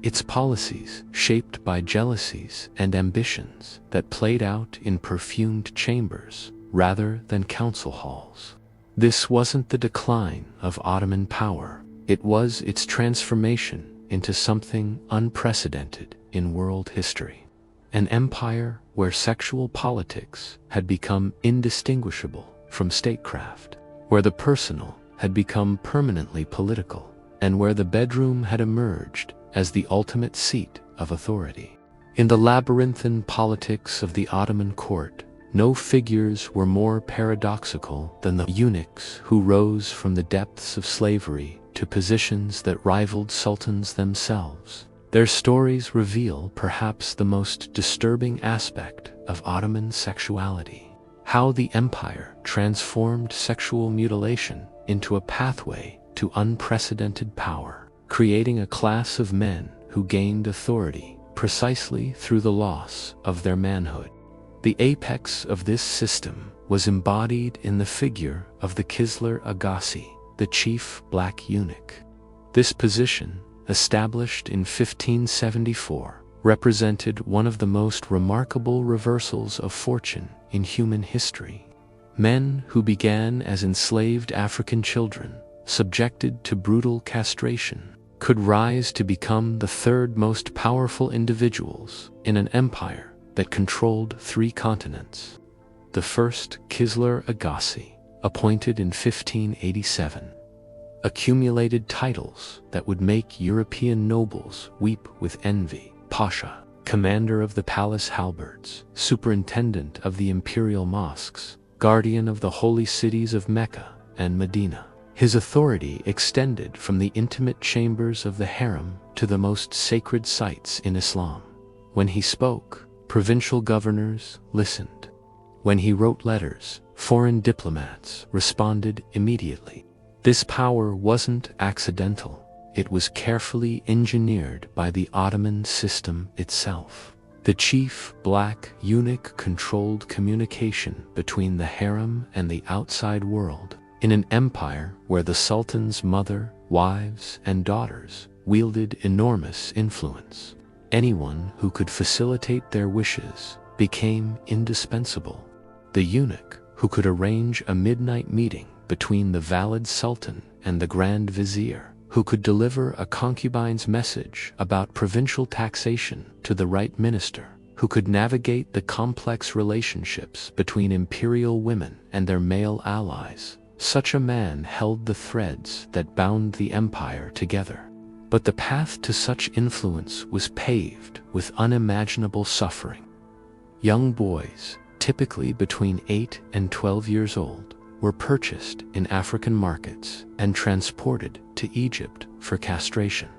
Its policies, shaped by jealousies and ambitions that played out in perfumed chambers rather than council halls. This wasn't the decline of Ottoman power, it was its transformation into something unprecedented in world history. An empire where sexual politics had become indistinguishable from statecraft, where the personal had become permanently political, and where the bedroom had emerged as the ultimate seat of authority. In the labyrinthine politics of the Ottoman court, no figures were more paradoxical than the eunuchs who rose from the depths of slavery to positions that rivaled sultans themselves. Their stories reveal perhaps the most disturbing aspect of Ottoman sexuality: how the empire transformed sexual mutilation into a pathway to unprecedented power, creating a class of men who gained authority precisely through the loss of their manhood. The apex of this system was embodied in the figure of the Kisler Agassi, the chief black eunuch. This position, established in 1574, represented one of the most remarkable reversals of fortune in human history. Men who began as enslaved African children, subjected to brutal castration, could rise to become the third most powerful individuals in an empire that controlled 3 continents. The first Kisler Agassi, appointed in 1587, accumulated titles that would make European nobles weep with envy: Pasha, commander of the palace halberds, superintendent of the imperial mosques, guardian of the holy cities of Mecca and Medina. His authority extended from the intimate chambers of the harem to the most sacred sites in Islam. When he spoke, provincial governors listened. When he wrote letters, foreign diplomats responded immediately. This power wasn't accidental. It was carefully engineered by the Ottoman system itself. The chief black eunuch controlled communication between the harem and the outside world, in an empire where the sultan's mother, wives, and daughters wielded enormous influence. Anyone who could facilitate their wishes became indispensable. The eunuch who could arrange a midnight meeting between the valid sultan and the grand vizier, who could deliver a concubine's message about provincial taxation to the right minister, who could navigate the complex relationships between imperial women and their male allies. Such a man held the threads that bound the empire together. But the path to such influence was paved with unimaginable suffering. Young boys, typically between 8 and 12 years old, were purchased in African markets and transported to Egypt for castration.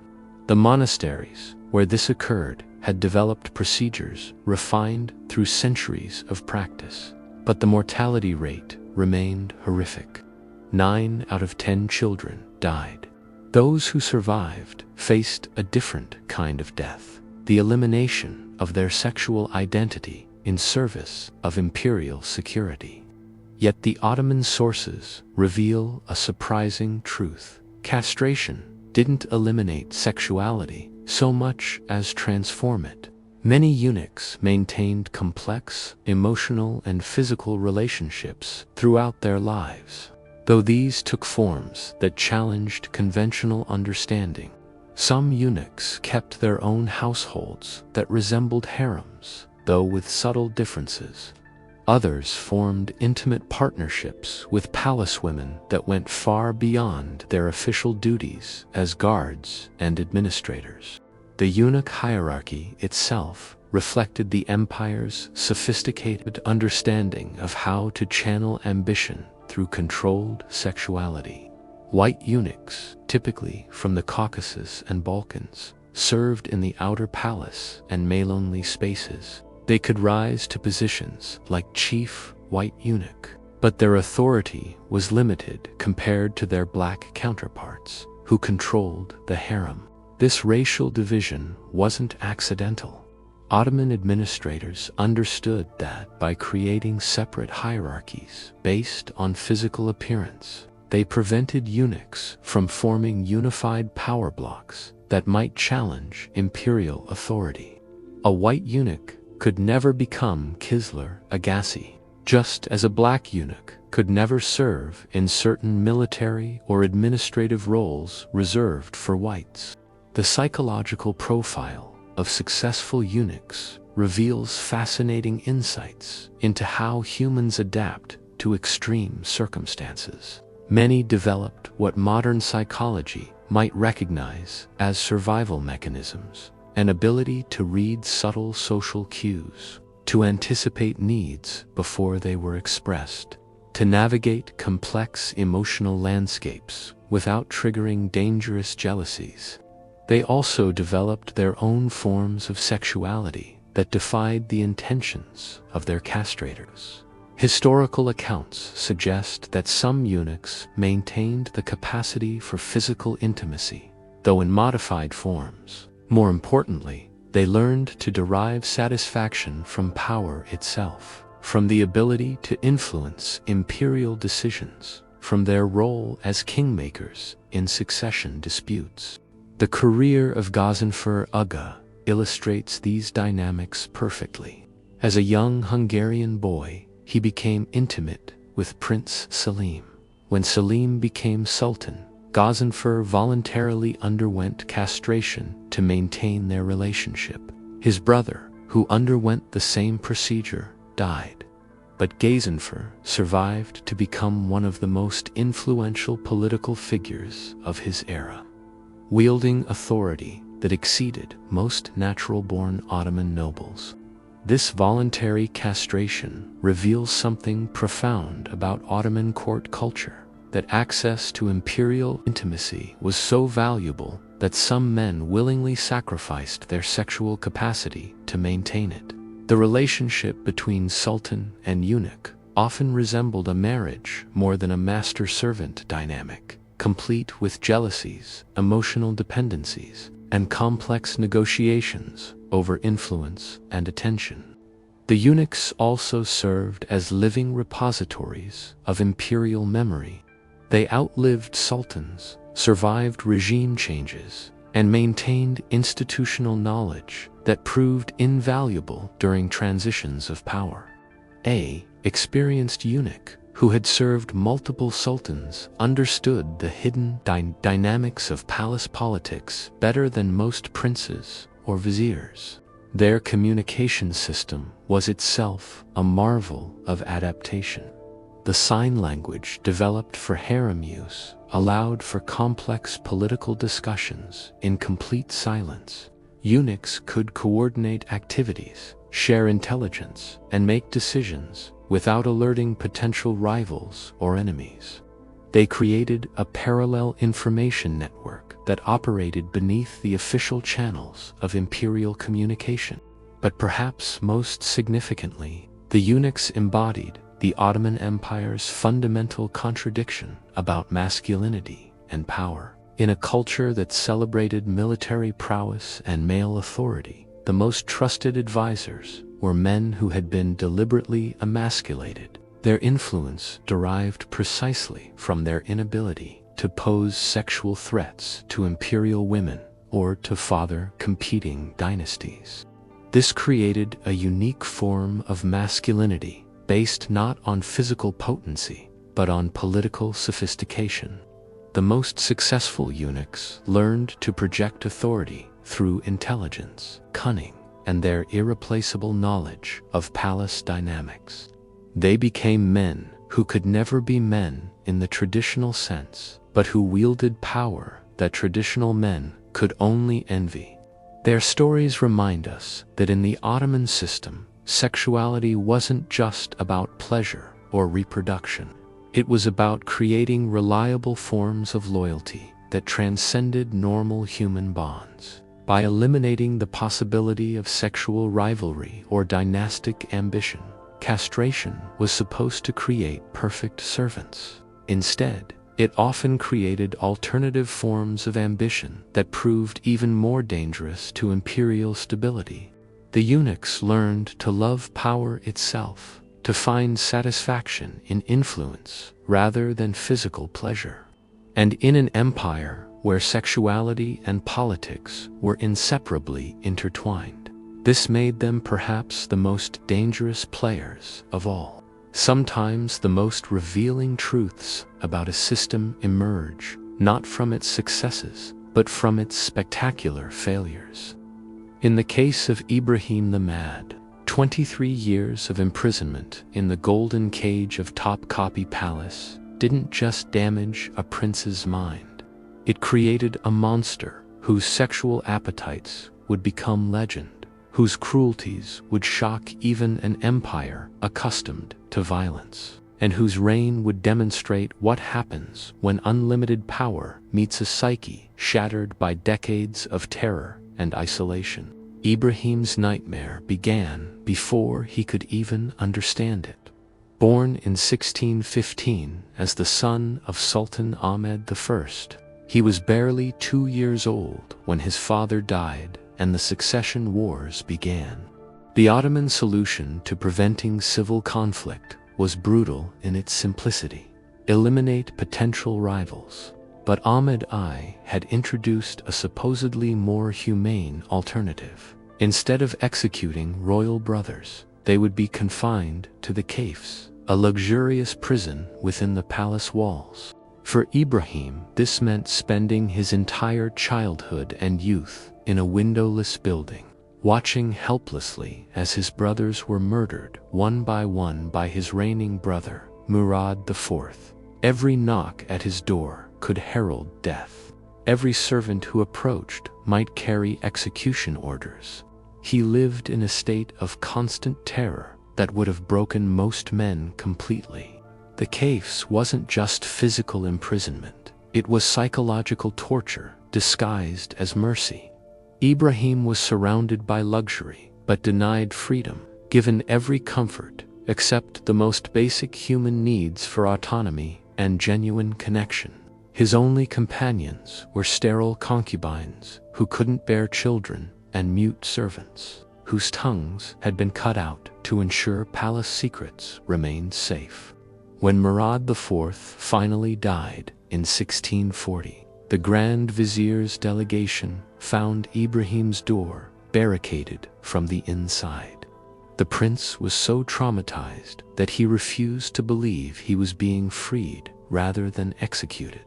The monasteries where this occurred had developed procedures refined through centuries of practice, but the mortality rate remained horrific. 9 out of 10 children died. Those who survived faced a different kind of death: the elimination of their sexual identity in service of imperial security. Yet the Ottoman sources reveal a surprising truth. Castration didn't eliminate sexuality so much as transform it. Many eunuchs maintained complex emotional and physical relationships throughout their lives, though these took forms that challenged conventional understanding. Some eunuchs kept their own households that resembled harems, though with subtle differences. Others formed intimate partnerships with palace women that went far beyond their official duties as guards and administrators. The eunuch hierarchy itself reflected the empire's sophisticated understanding of how to channel ambition through controlled sexuality. White eunuchs, typically from the Caucasus and Balkans, served in the outer palace and male-only spaces. They could rise to positions like chief white eunuch, but their authority was limited compared to their black counterparts, who controlled the harem. This racial division wasn't accidental. Ottoman administrators understood that by creating separate hierarchies based on physical appearance, they prevented eunuchs from forming unified power blocks that might challenge imperial authority. A white eunuch could never become Kisler Agassi, just as a black eunuch could never serve in certain military or administrative roles reserved for whites. The psychological profile of successful eunuchs reveals fascinating insights into how humans adapt to extreme circumstances. Many developed what modern psychology might recognize as survival mechanisms, an ability to read subtle social cues, to anticipate needs before they were expressed, to navigate complex emotional landscapes without triggering dangerous jealousies. They also developed their own forms of sexuality that defied the intentions of their castrators. Historical accounts suggest that some eunuchs maintained the capacity for physical intimacy, though in modified forms. More importantly, they learned to derive satisfaction from power itself, from the ability to influence imperial decisions, from their role as kingmakers in succession disputes. The career of Gaziantep Aga illustrates these dynamics perfectly. As a young Hungarian boy, he became intimate with Prince Selim. When Selim became Sultan, Gaziantep voluntarily underwent castration to maintain their relationship. His brother, who underwent the same procedure, died, but Gaziantep survived to become one of the most influential political figures of his era, wielding authority that exceeded most natural-born Ottoman nobles. This voluntary castration reveals something profound about Ottoman court culture, that access to imperial intimacy was so valuable that some men willingly sacrificed their sexual capacity to maintain it. The relationship between sultan and eunuch often resembled a marriage more than a master-servant dynamic, complete with jealousies, emotional dependencies, and complex negotiations over influence and attention. The eunuchs also served as living repositories of imperial memory. They outlived sultans, survived regime changes, and maintained institutional knowledge that proved invaluable during transitions of power. An experienced eunuch who had served multiple sultans understood the hidden dynamics of palace politics better than most princes or viziers. Their communication system was itself a marvel of adaptation. The sign language developed for harem use allowed for complex political discussions in complete silence. Eunuchs could coordinate activities, share intelligence, and make decisions without alerting potential rivals or enemies. They created a parallel information network that operated beneath the official channels of imperial communication. But perhaps most significantly, the eunuchs embodied the Ottoman Empire's fundamental contradiction about masculinity and power. In a culture that celebrated military prowess and male authority, the most trusted advisors were men who had been deliberately emasculated. Their influence derived precisely from their inability to pose sexual threats to imperial women or to father competing dynasties. This created a unique form of masculinity based not on physical potency, but on political sophistication. The most successful eunuchs learned to project authority through intelligence, cunning, and their irreplaceable knowledge of palace dynamics. They became men who could never be men in the traditional sense, but who wielded power that traditional men could only envy. Their stories remind us that in the Ottoman system, sexuality wasn't just about pleasure or reproduction. It was about creating reliable forms of loyalty that transcended normal human bonds. By eliminating the possibility of sexual rivalry or dynastic ambition, castration was supposed to create perfect servants. Instead, it often created alternative forms of ambition that proved even more dangerous to imperial stability. The eunuchs learned to love power itself, to find satisfaction in influence rather than physical pleasure. And in an empire where sexuality and politics were inseparably intertwined, this made them perhaps the most dangerous players of all. Sometimes the most revealing truths about a system emerge not from its successes, but from its spectacular failures. In the case of Ibrahim the Mad, 23 years of imprisonment in the golden cage of Topkapi Palace didn't just damage a prince's mind. It created a monster whose sexual appetites would become legend, whose cruelties would shock even an empire accustomed to violence, and whose reign would demonstrate what happens when unlimited power meets a psyche shattered by decades of terror and isolation. Ibrahim's nightmare began before he could even understand it. Born in 1615 as the son of Sultan Ahmed I, he was barely 2 years old when his father died and the succession wars began. The Ottoman solution to preventing civil conflict was brutal in its simplicity: eliminate potential rivals. But Ahmed I had introduced a supposedly more humane alternative. Instead of executing royal brothers, they would be confined to the kafes, a luxurious prison within the palace walls. For Ibrahim, this meant spending his entire childhood and youth in a windowless building, watching helplessly as his brothers were murdered one by his reigning brother, Murad IV. Every knock at his door could herald death. Every servant who approached might carry execution orders. He lived in a state of constant terror that would have broken most men completely. The kafes wasn't just physical imprisonment, it was psychological torture disguised as mercy. Ibrahim was surrounded by luxury, but denied freedom, given every comfort except the most basic human needs for autonomy and genuine connection. His only companions were sterile concubines who couldn't bear children and mute servants whose tongues had been cut out to ensure palace secrets remained safe. When Murad IV finally died in 1640, the Grand Vizier's delegation found Ibrahim's door barricaded from the inside. The prince was so traumatized that he refused to believe he was being freed rather than executed.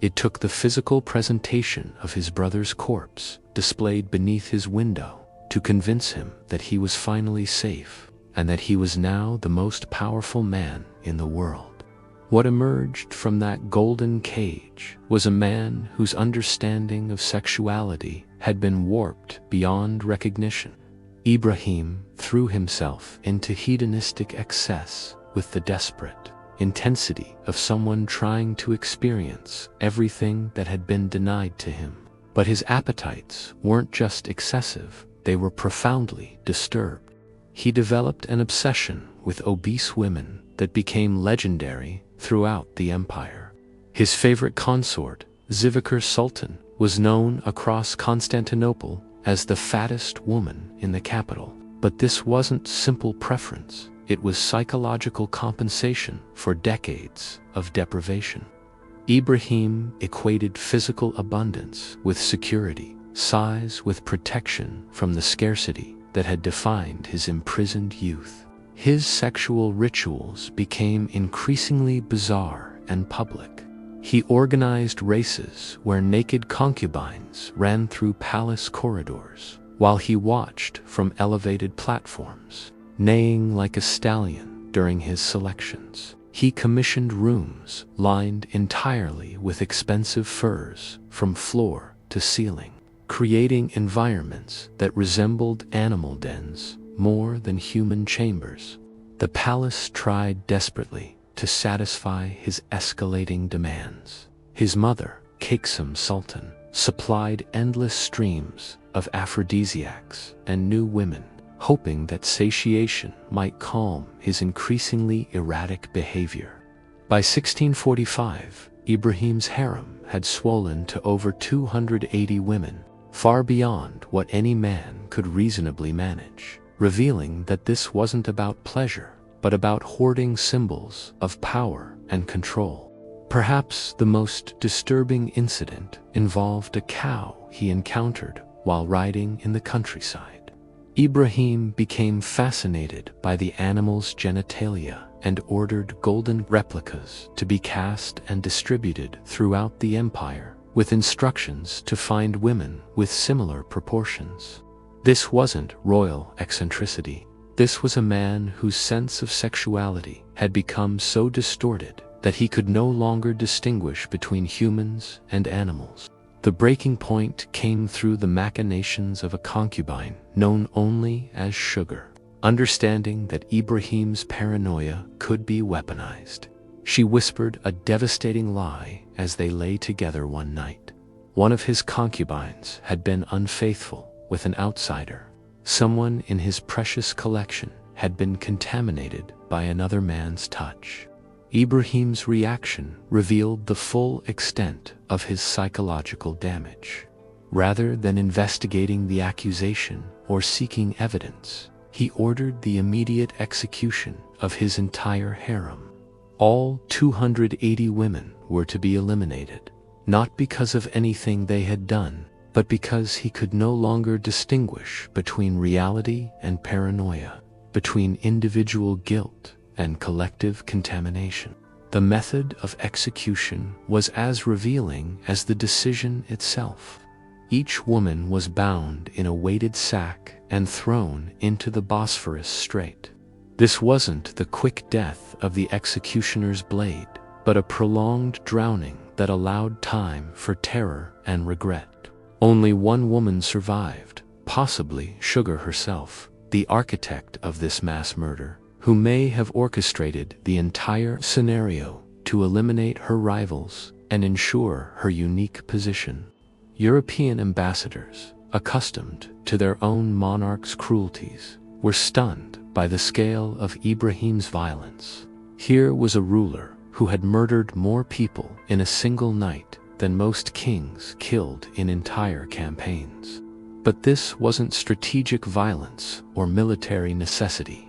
It took the physical presentation of his brother's corpse, displayed beneath his window, to convince him that he was finally safe and that he was now the most powerful man in the world. What emerged from that golden cage was a man whose understanding of sexuality had been warped beyond recognition. Ibrahim threw himself into hedonistic excess with the desperate intensity of someone trying to experience everything that had been denied to him. But his appetites weren't just excessive, they were profoundly disturbed. He developed an obsession with obese women that became legendary throughout the empire. His favorite consort, Zivakar Sultan, was known across Constantinople as the fattest woman in the capital. But this wasn't simple preference. It was psychological compensation for decades of deprivation. Ibrahim equated physical abundance with security, size with protection from the scarcity that had defined his imprisoned youth. His sexual rituals became increasingly bizarre and public. He organized races where naked concubines ran through palace corridors, while he watched from elevated platforms, neighing like a stallion during his selections. He commissioned rooms lined entirely with expensive furs from floor to ceiling, creating environments that resembled animal dens more than human chambers. The palace tried desperately to satisfy his escalating demands. His mother, Kaksum Sultan, supplied endless streams of aphrodisiacs and new women, hoping that satiation might calm his increasingly erratic behavior. By 1645, Ibrahim's harem had swollen to over 280 women, far beyond what any man could reasonably manage, revealing that this wasn't about pleasure, but about hoarding symbols of power and control. Perhaps the most disturbing incident involved a cow he encountered while riding in the countryside. Ibrahim became fascinated by the animal's genitalia and ordered golden replicas to be cast and distributed throughout the empire, with instructions to find women with similar proportions. This wasn't royal eccentricity. This was a man whose sense of sexuality had become so distorted that he could no longer distinguish between humans and animals. The breaking point came through the machinations of a concubine known only as Sugar. Understanding that Ibrahim's paranoia could be weaponized, she whispered a devastating lie as they lay together one night. One of his concubines had been unfaithful with an outsider. Someone in his precious collection had been contaminated by another man's touch. Ibrahim's reaction revealed the full extent of his psychological damage. Rather than investigating the accusation or seeking evidence, he ordered the immediate execution of his entire harem. All 280 women were to be eliminated, not because of anything they had done, but because he could no longer distinguish between reality and paranoia, between individual guilt and collective contamination. The method of execution was as revealing as the decision itself. Each woman was bound in a weighted sack and thrown into the Bosphorus Strait. This wasn't the quick death of the executioner's blade, but a prolonged drowning that allowed time for terror and regret. Only one woman survived, possibly Sugar herself, the architect of this mass murder, who may have orchestrated the entire scenario to eliminate her rivals and ensure her unique position. European ambassadors, accustomed to their own monarch's cruelties, were stunned by the scale of Ibrahim's violence. Here was a ruler who had murdered more people in a single night than most kings killed in entire campaigns. But this wasn't strategic violence or military necessity.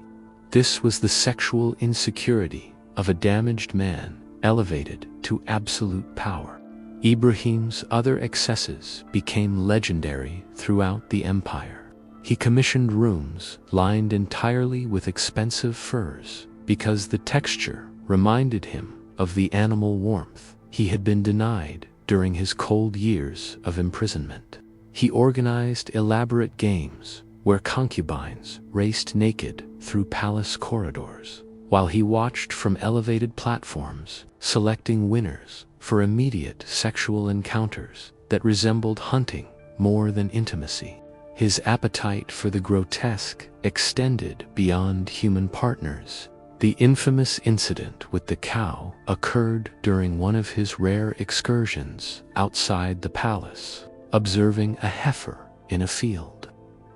This was the sexual insecurity of a damaged man elevated to absolute power. Ibrahim's other excesses became legendary throughout the empire. He commissioned rooms lined entirely with expensive furs because the texture reminded him of the animal warmth he had been denied during his cold years of imprisonment. He organized elaborate games where concubines raced naked through palace corridors, while he watched from elevated platforms, selecting winners for immediate sexual encounters that resembled hunting more than intimacy. His appetite for the grotesque extended beyond human partners. The infamous incident with the cow occurred during one of his rare excursions outside the palace, observing a heifer in a field.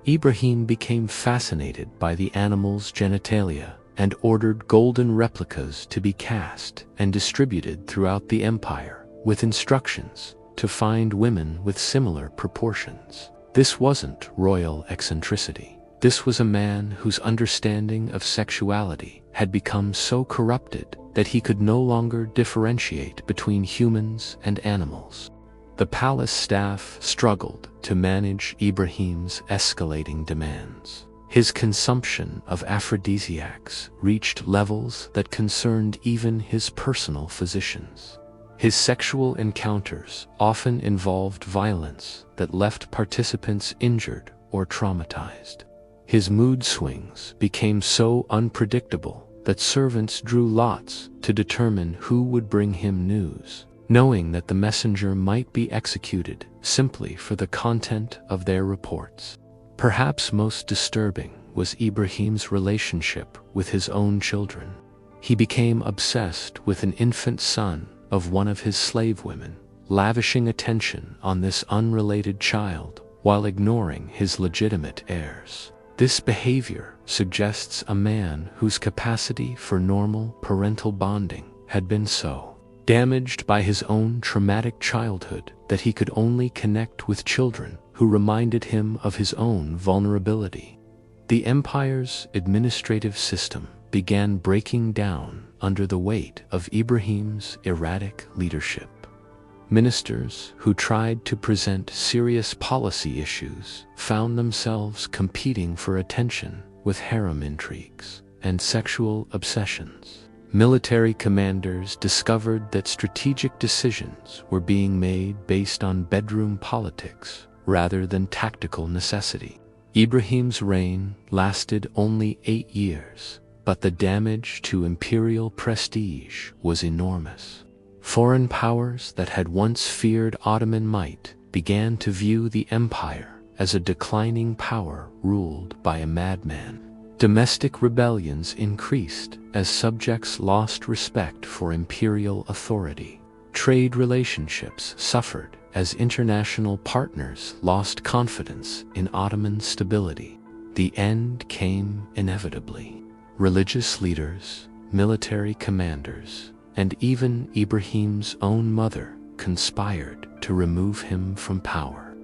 Ibrahim became fascinated by the animal's genitalia and ordered golden replicas to be cast and distributed throughout the empire, with instructions to find women with similar proportions. This wasn't royal eccentricity. This was a man whose understanding of sexuality had become so corrupted that he could no longer differentiate between humans and animals. The palace staff struggled to manage Ibrahim's escalating demands. His consumption of aphrodisiacs reached levels that concerned even his personal physicians. His sexual encounters often involved violence that left participants injured or traumatized. His mood swings became so unpredictable that servants drew lots to determine who would bring him news, knowing that the messenger might be executed simply for the content of their reports. Perhaps most disturbing was Ibrahim's relationship with his own children. He became obsessed with an infant son of one of his slave women, lavishing attention on this unrelated child while ignoring his legitimate heirs. This behavior suggests a man whose capacity for normal parental bonding had been so damaged by his own traumatic childhood that he could only connect with children who reminded him of his own vulnerability. The empire's administrative system began breaking down under the weight of Ibrahim's erratic leadership. Ministers who tried to present serious policy issues found themselves competing for attention with harem intrigues and sexual obsessions. Military commanders discovered that strategic decisions were being made based on bedroom politics rather than tactical necessity. Ibrahim's reign lasted only 8 years, but the damage to imperial prestige was enormous. Foreign powers that had once feared Ottoman might began to view the empire as a declining power ruled by a madman. Domestic rebellions increased as subjects lost respect for imperial authority. Trade relationships suffered as international partners lost confidence in Ottoman stability. The end came inevitably. Religious leaders, military commanders, and even Ibrahim's own mother conspired to remove him from power.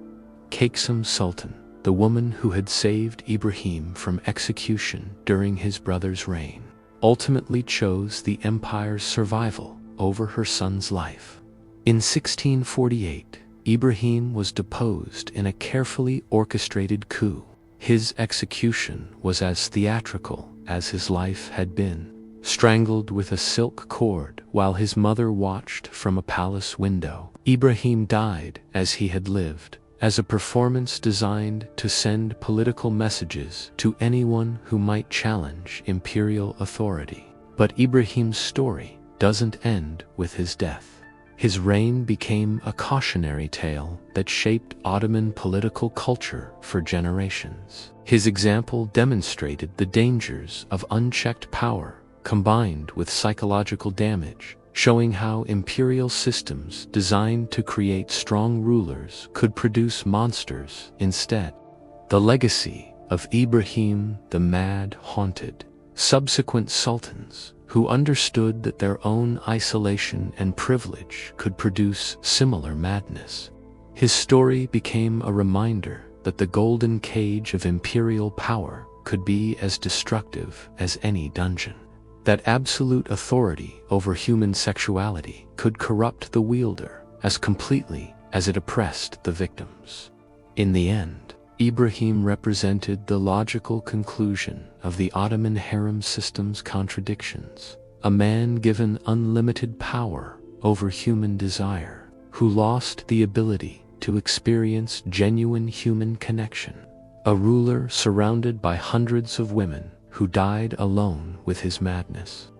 Kaksum Sultan, the woman who had saved Ibrahim from execution during his brother's reign, ultimately chose the empire's survival over her son's life. In 1648, Ibrahim was deposed in a carefully orchestrated coup. His execution was as theatrical as his life had been. Strangled with a silk cord while his mother watched from a palace window, Ibrahim died as he had lived, as a performance designed to send political messages to anyone who might challenge imperial authority. But Ibrahim's story doesn't end with his death. His reign became a cautionary tale that shaped Ottoman political culture for generations. His example demonstrated the dangers of unchecked power combined with psychological damage, showing how imperial systems designed to create strong rulers could produce monsters instead. The legacy of Ibrahim the Mad haunted subsequent sultans who understood that their own isolation and privilege could produce similar madness. His story became a reminder that the golden cage of imperial power could be as destructive as any dungeon. That absolute authority over human sexuality could corrupt the wielder as completely as it oppressed the victims. In the end, Ibrahim represented the logical conclusion of the Ottoman harem system's contradictions, a man given unlimited power over human desire, who lost the ability to experience genuine human connection, a ruler surrounded by hundreds of women who died alone with his madness.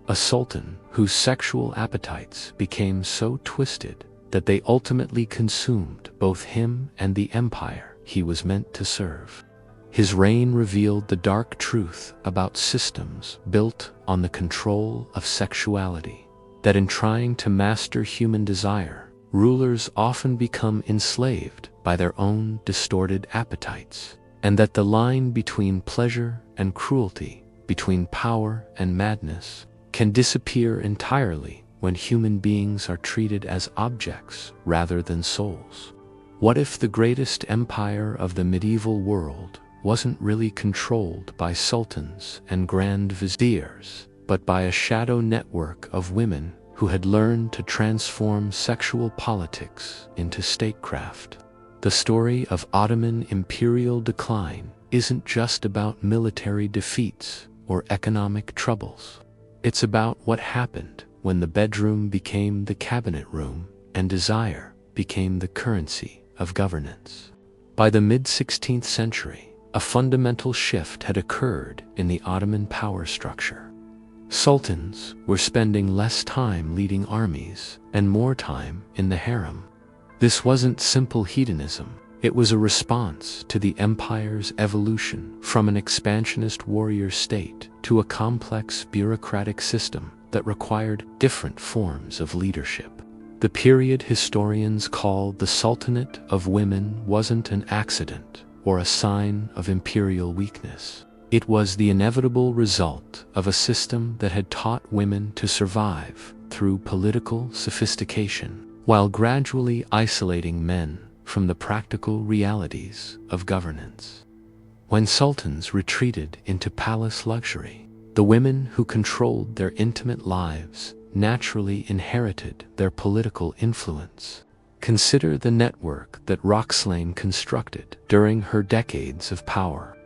A sultan whose sexual appetites became so twisted that they ultimately consumed both him and the empire he was meant to serve. His reign revealed the dark truth about systems built on the control of sexuality, that in trying to master human desire, rulers often become enslaved by their own distorted appetites, and that the line between pleasure and cruelty, between power and madness, can disappear entirely when human beings are treated as objects rather than souls. What if the greatest empire of the medieval world wasn't really controlled by sultans and grand viziers, but by a shadow network of women who had learned to transform sexual politics into statecraft? The story of Ottoman imperial decline isn't just about military defeats or economic troubles. It's about what happened when the bedroom became the cabinet room and desire became the currency of governance. By the mid-16th century, a fundamental shift had occurred in the Ottoman power structure. Sultans were spending less time leading armies and more time in the harem. This wasn't simple hedonism. It was a response to the empire's evolution from an expansionist warrior state to a complex bureaucratic system that required different forms of leadership. The period historians call the Sultanate of Women wasn't an accident or a sign of imperial weakness. It was the inevitable result of a system that had taught women to survive through political sophistication, while gradually isolating men from the practical realities of governance. When sultans retreated into palace luxury, the women who controlled their intimate lives naturally inherited their political influence. Consider the network that Roxelane constructed during her decades of power.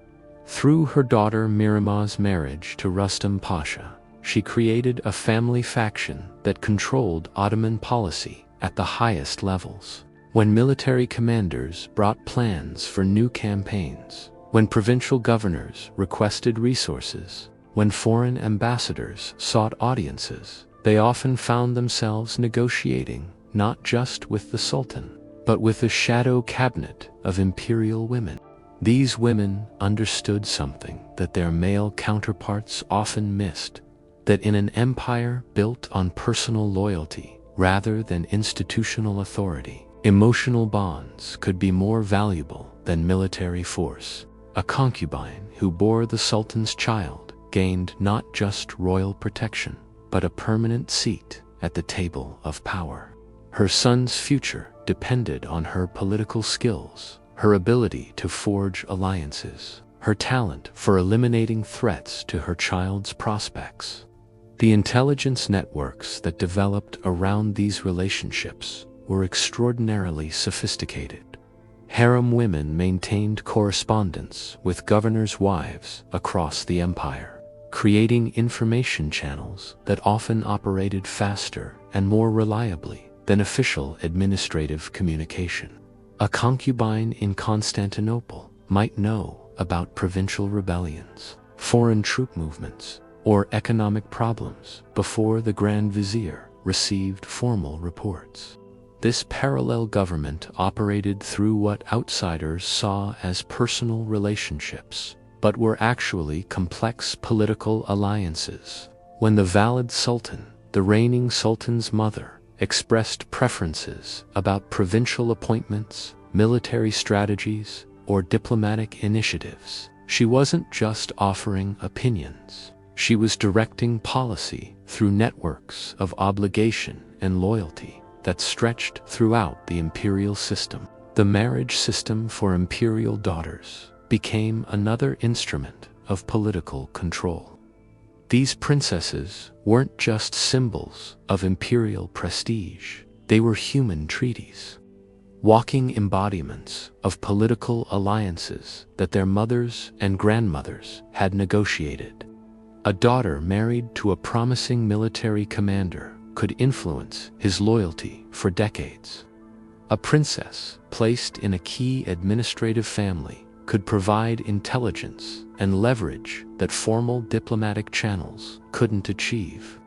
Through her daughter Mirima's marriage to Rustam Pasha, she created a family faction that controlled Ottoman policy at the highest levels. When military commanders brought plans for new campaigns, when provincial governors requested resources, when foreign ambassadors sought audiences, they often found themselves negotiating not just with the sultan, but with a shadow cabinet of imperial women. These women understood something that their male counterparts often missed, that in an empire built on personal loyalty rather than institutional authority, emotional bonds could be more valuable than military force. A concubine who bore the sultan's child gained not just royal protection, but a permanent seat at the table of power. Her son's future depended on her political skills, her ability to forge alliances, her talent for eliminating threats to her child's prospects. The intelligence networks that developed around these relationships were extraordinarily sophisticated. Harem women maintained correspondence with governors' wives across the empire, creating information channels that often operated faster and more reliably than official administrative communication. A concubine in Constantinople might know about provincial rebellions, foreign troop movements, or economic problems before the Grand Vizier received formal reports. This parallel government operated through what outsiders saw as personal relationships, but were actually complex political alliances. When the valid sultan, the reigning sultan's mother, expressed preferences about provincial appointments, military strategies, or diplomatic initiatives, she wasn't just offering opinions. She was directing policy through networks of obligation and loyalty that stretched throughout the imperial system. The marriage system for imperial daughters became another instrument of political control. These princesses weren't just symbols of imperial prestige, they were human treaties, walking embodiments of political alliances that their mothers and grandmothers had negotiated. A daughter married to a promising military commander could influence his loyalty for decades. A princess placed in a key administrative family could provide intelligence and leverage that formal diplomatic channels couldn't achieve.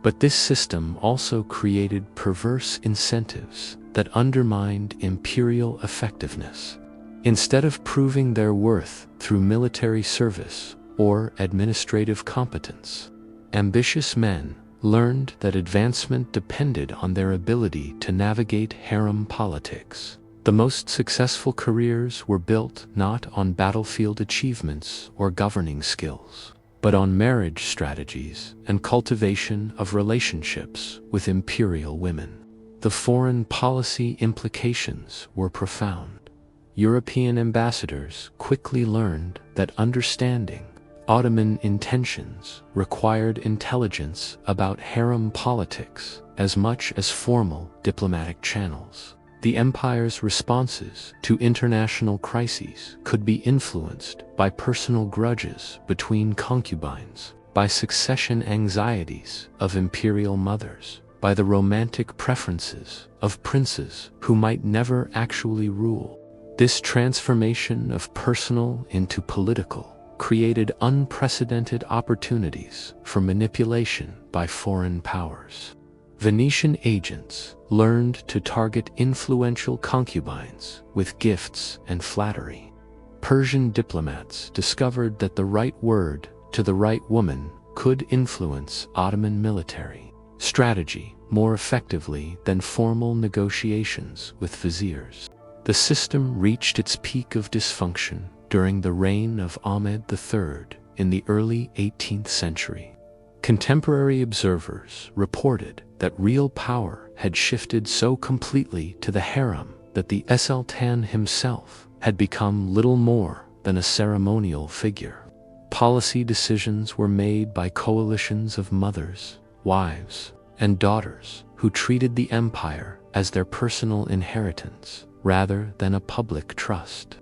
But this system also created perverse incentives that undermined imperial effectiveness. Instead of proving their worth through military service or administrative competence, ambitious men learned that advancement depended on their ability to navigate harem politics. The most successful careers were built not on battlefield achievements or governing skills, but on marriage strategies and cultivation of relationships with imperial women. The foreign policy implications were profound. European ambassadors quickly learned that understanding Ottoman intentions required intelligence about harem politics as much as formal diplomatic channels. The empire's responses to international crises could be influenced by personal grudges between concubines, by succession anxieties of imperial mothers, by the romantic preferences of princes who might never actually rule. This transformation of personal into political created unprecedented opportunities for manipulation by foreign powers. Venetian agents learned to target influential concubines with gifts and flattery. Persian diplomats discovered that the right word to the right woman could influence Ottoman military strategy more effectively than formal negotiations with viziers. The system reached its peak of dysfunction during the reign of Ahmed III in the early 18th century. Contemporary observers reported that real power had shifted so completely to the harem that the Sultan himself had become little more than a ceremonial figure. Policy decisions were made by coalitions of mothers, wives, and daughters who treated the empire as their personal inheritance rather than a public trust.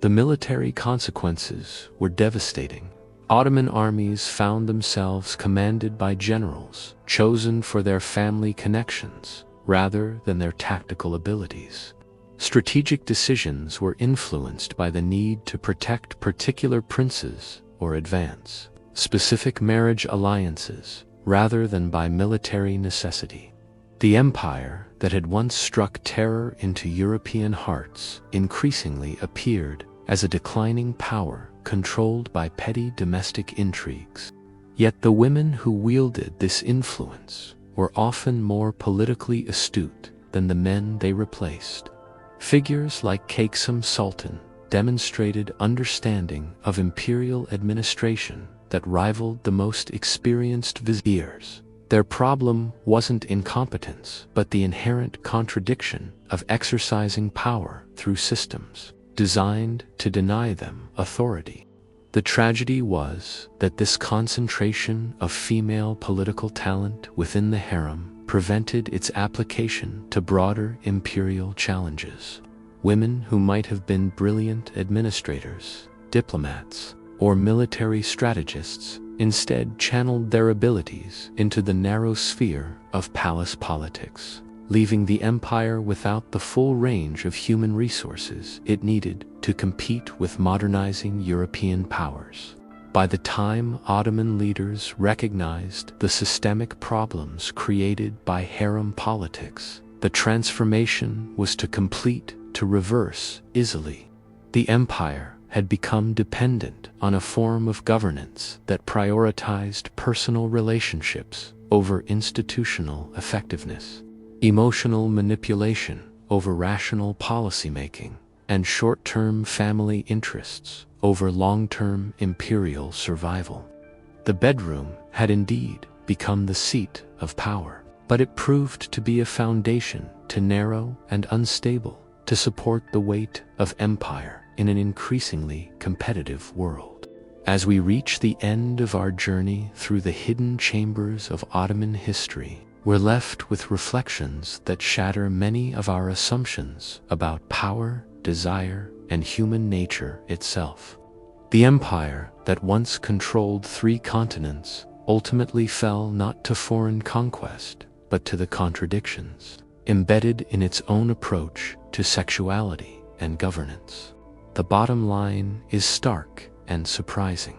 The military consequences were devastating. Ottoman armies found themselves commanded by generals chosen for their family connections rather than their tactical abilities. Strategic decisions were influenced by the need to protect particular princes or advance specific marriage alliances rather than by military necessity. The empire that had once struck terror into European hearts increasingly appeared as a declining power controlled by petty domestic intrigues. Yet the women who wielded this influence were often more politically astute than the men they replaced. Figures like Qasim Sultan demonstrated understanding of imperial administration that rivaled the most experienced viziers. Their problem wasn't incompetence, but the inherent contradiction of exercising power through systems designed to deny them authority. The tragedy was that this concentration of female political talent within the harem prevented its application to broader imperial challenges. Women who might have been brilliant administrators, diplomats, or military strategists instead channeled their abilities into the narrow sphere of palace politics, leaving the empire without the full range of human resources it needed to compete with modernizing European powers. By the time Ottoman leaders recognized the systemic problems created by harem politics, the transformation was complete to reverse easily. The empire had become dependent on a form of governance that prioritized personal relationships over institutional effectiveness, emotional manipulation over rational policymaking, and short-term family interests over long-term imperial survival. The bedroom had indeed become the seat of power, but it proved to be a foundation too narrow and unstable to support the weight of empire in an increasingly competitive world. As we reach the end of our journey through the hidden chambers of Ottoman history, we're left with reflections that shatter many of our assumptions about power, desire, and human nature itself. The empire that once controlled 3 continents ultimately fell not to foreign conquest, but to the contradictions embedded in its own approach to sexuality and governance. The bottom line is stark and surprising.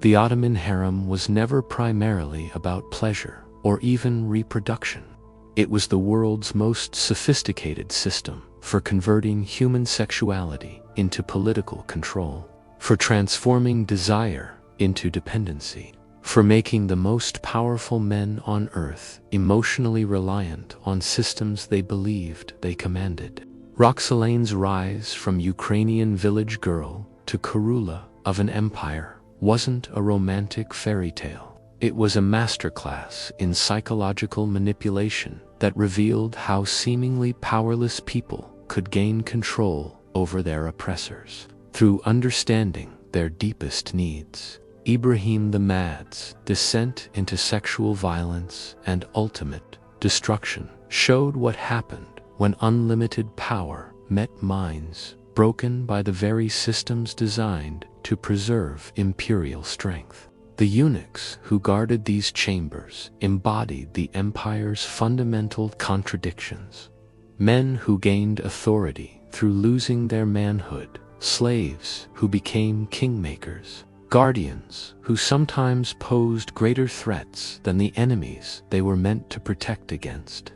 The Ottoman harem was never primarily about pleasure or even reproduction. It was the world's most sophisticated system for converting human sexuality into political control, for transforming desire into dependency, for making the most powerful men on earth emotionally reliant on systems they believed they commanded. Roxelane's rise from Ukrainian village girl to Kurula of an empire wasn't a romantic fairy tale. It was a masterclass in psychological manipulation that revealed how seemingly powerless people could gain control over their oppressors through understanding their deepest needs. Ibrahim the Mad's descent into sexual violence and ultimate destruction showed what happened when unlimited power met minds broken by the very systems designed to preserve imperial strength. The eunuchs who guarded these chambers embodied the empire's fundamental contradictions. Men who gained authority through losing their manhood, slaves who became kingmakers, guardians who sometimes posed greater threats than the enemies they were meant to protect against.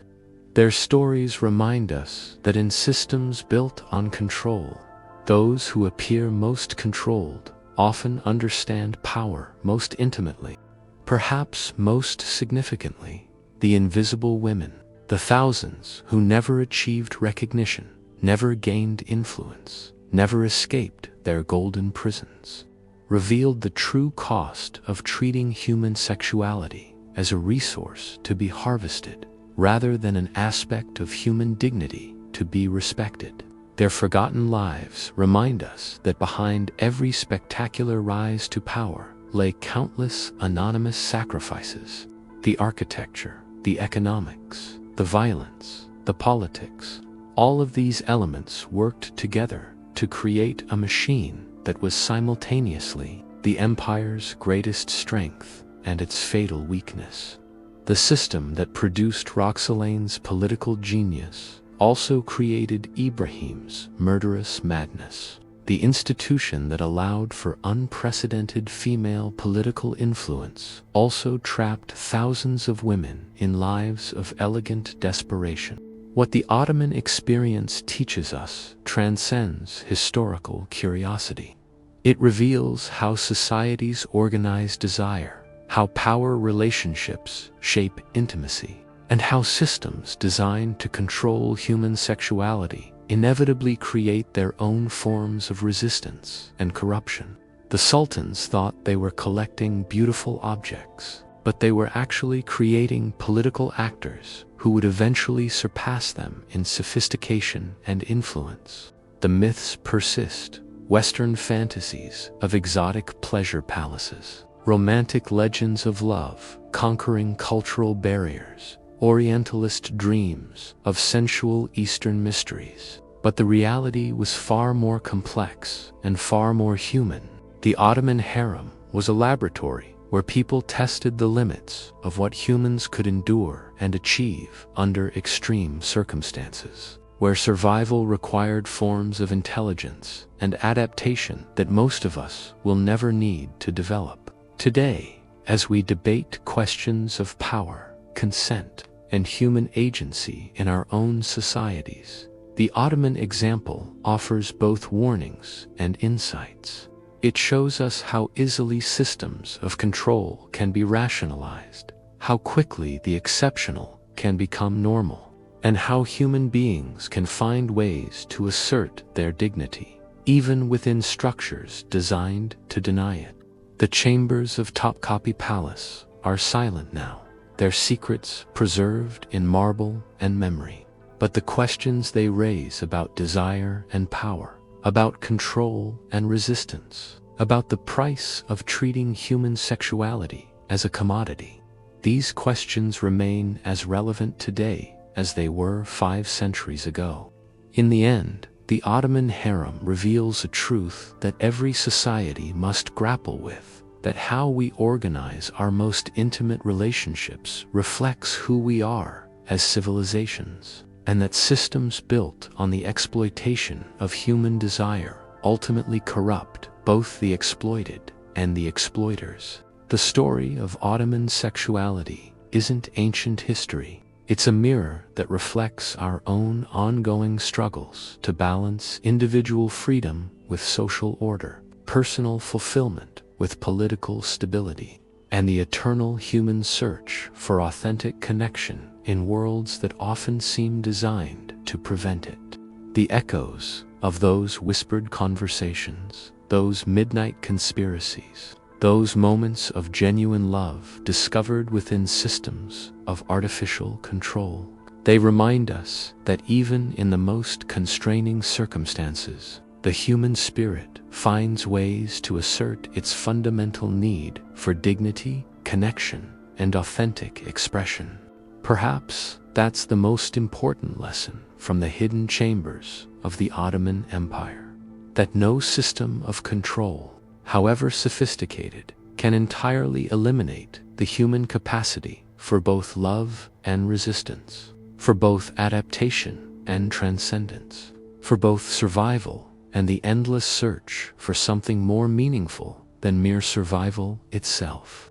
Their stories remind us that in systems built on control, those who appear most controlled often understand power most intimately. Perhaps most significantly, the invisible women, the thousands who never achieved recognition, never gained influence, never escaped their golden prisons, revealed the true cost of treating human sexuality as a resource to be harvested rather than an aspect of human dignity to be respected. Their forgotten lives remind us that behind every spectacular rise to power lay countless anonymous sacrifices. The architecture, the economics, the violence, the politics, all of these elements worked together to create a machine that was simultaneously the empire's greatest strength and its fatal weakness. The system that produced Roxelane's political genius also created Ibrahim's murderous madness. The institution that allowed for unprecedented female political influence also trapped thousands of women in lives of elegant desperation. What the Ottoman experience teaches us transcends historical curiosity. It reveals how societies organize desire, how power relationships shape intimacy, and how systems designed to control human sexuality inevitably create their own forms of resistance and corruption. The sultans thought they were collecting beautiful objects, but they were actually creating political actors who would eventually surpass them in sophistication and influence. The myths persist: Western fantasies of exotic pleasure palaces, romantic legends of love conquering cultural barriers, Orientalist dreams of sensual Eastern mysteries. But the reality was far more complex and far more human. The Ottoman harem was a laboratory where people tested the limits of what humans could endure and achieve under extreme circumstances, where survival required forms of intelligence and adaptation that most of us will never need to develop. Today, as we debate questions of power, consent, and human agency in our own societies, the Ottoman example offers both warnings and insights. It shows us how easily systems of control can be rationalized, how quickly the exceptional can become normal, and how human beings can find ways to assert their dignity, even within structures designed to deny it. The chambers of Topkapi Palace are silent now, their secrets preserved in marble and memory. But the questions they raise about desire and power, about control and resistance, about the price of treating human sexuality as a commodity, these questions remain as relevant today as they were 5 centuries ago. In the end, the Ottoman harem reveals a truth that every society must grapple with, that how we organize our most intimate relationships reflects who we are as civilizations, and that systems built on the exploitation of human desire ultimately corrupt both the exploited and the exploiters. The story of Ottoman sexuality isn't ancient history. It's a mirror that reflects our own ongoing struggles to balance individual freedom with social order, personal fulfillment with political stability, and the eternal human search for authentic connection in worlds that often seem designed to prevent it. The echoes of those whispered conversations, those midnight conspiracies, those moments of genuine love discovered within systems of artificial control, they remind us that even in the most constraining circumstances, the human spirit finds ways to assert its fundamental need for dignity, connection, and authentic expression. Perhaps that's the most important lesson from the hidden chambers of the Ottoman Empire, that no system of control, however sophisticated, can entirely eliminate the human capacity for both love and resistance, for both adaptation and transcendence, for both survival and the endless search for something more meaningful than mere survival itself.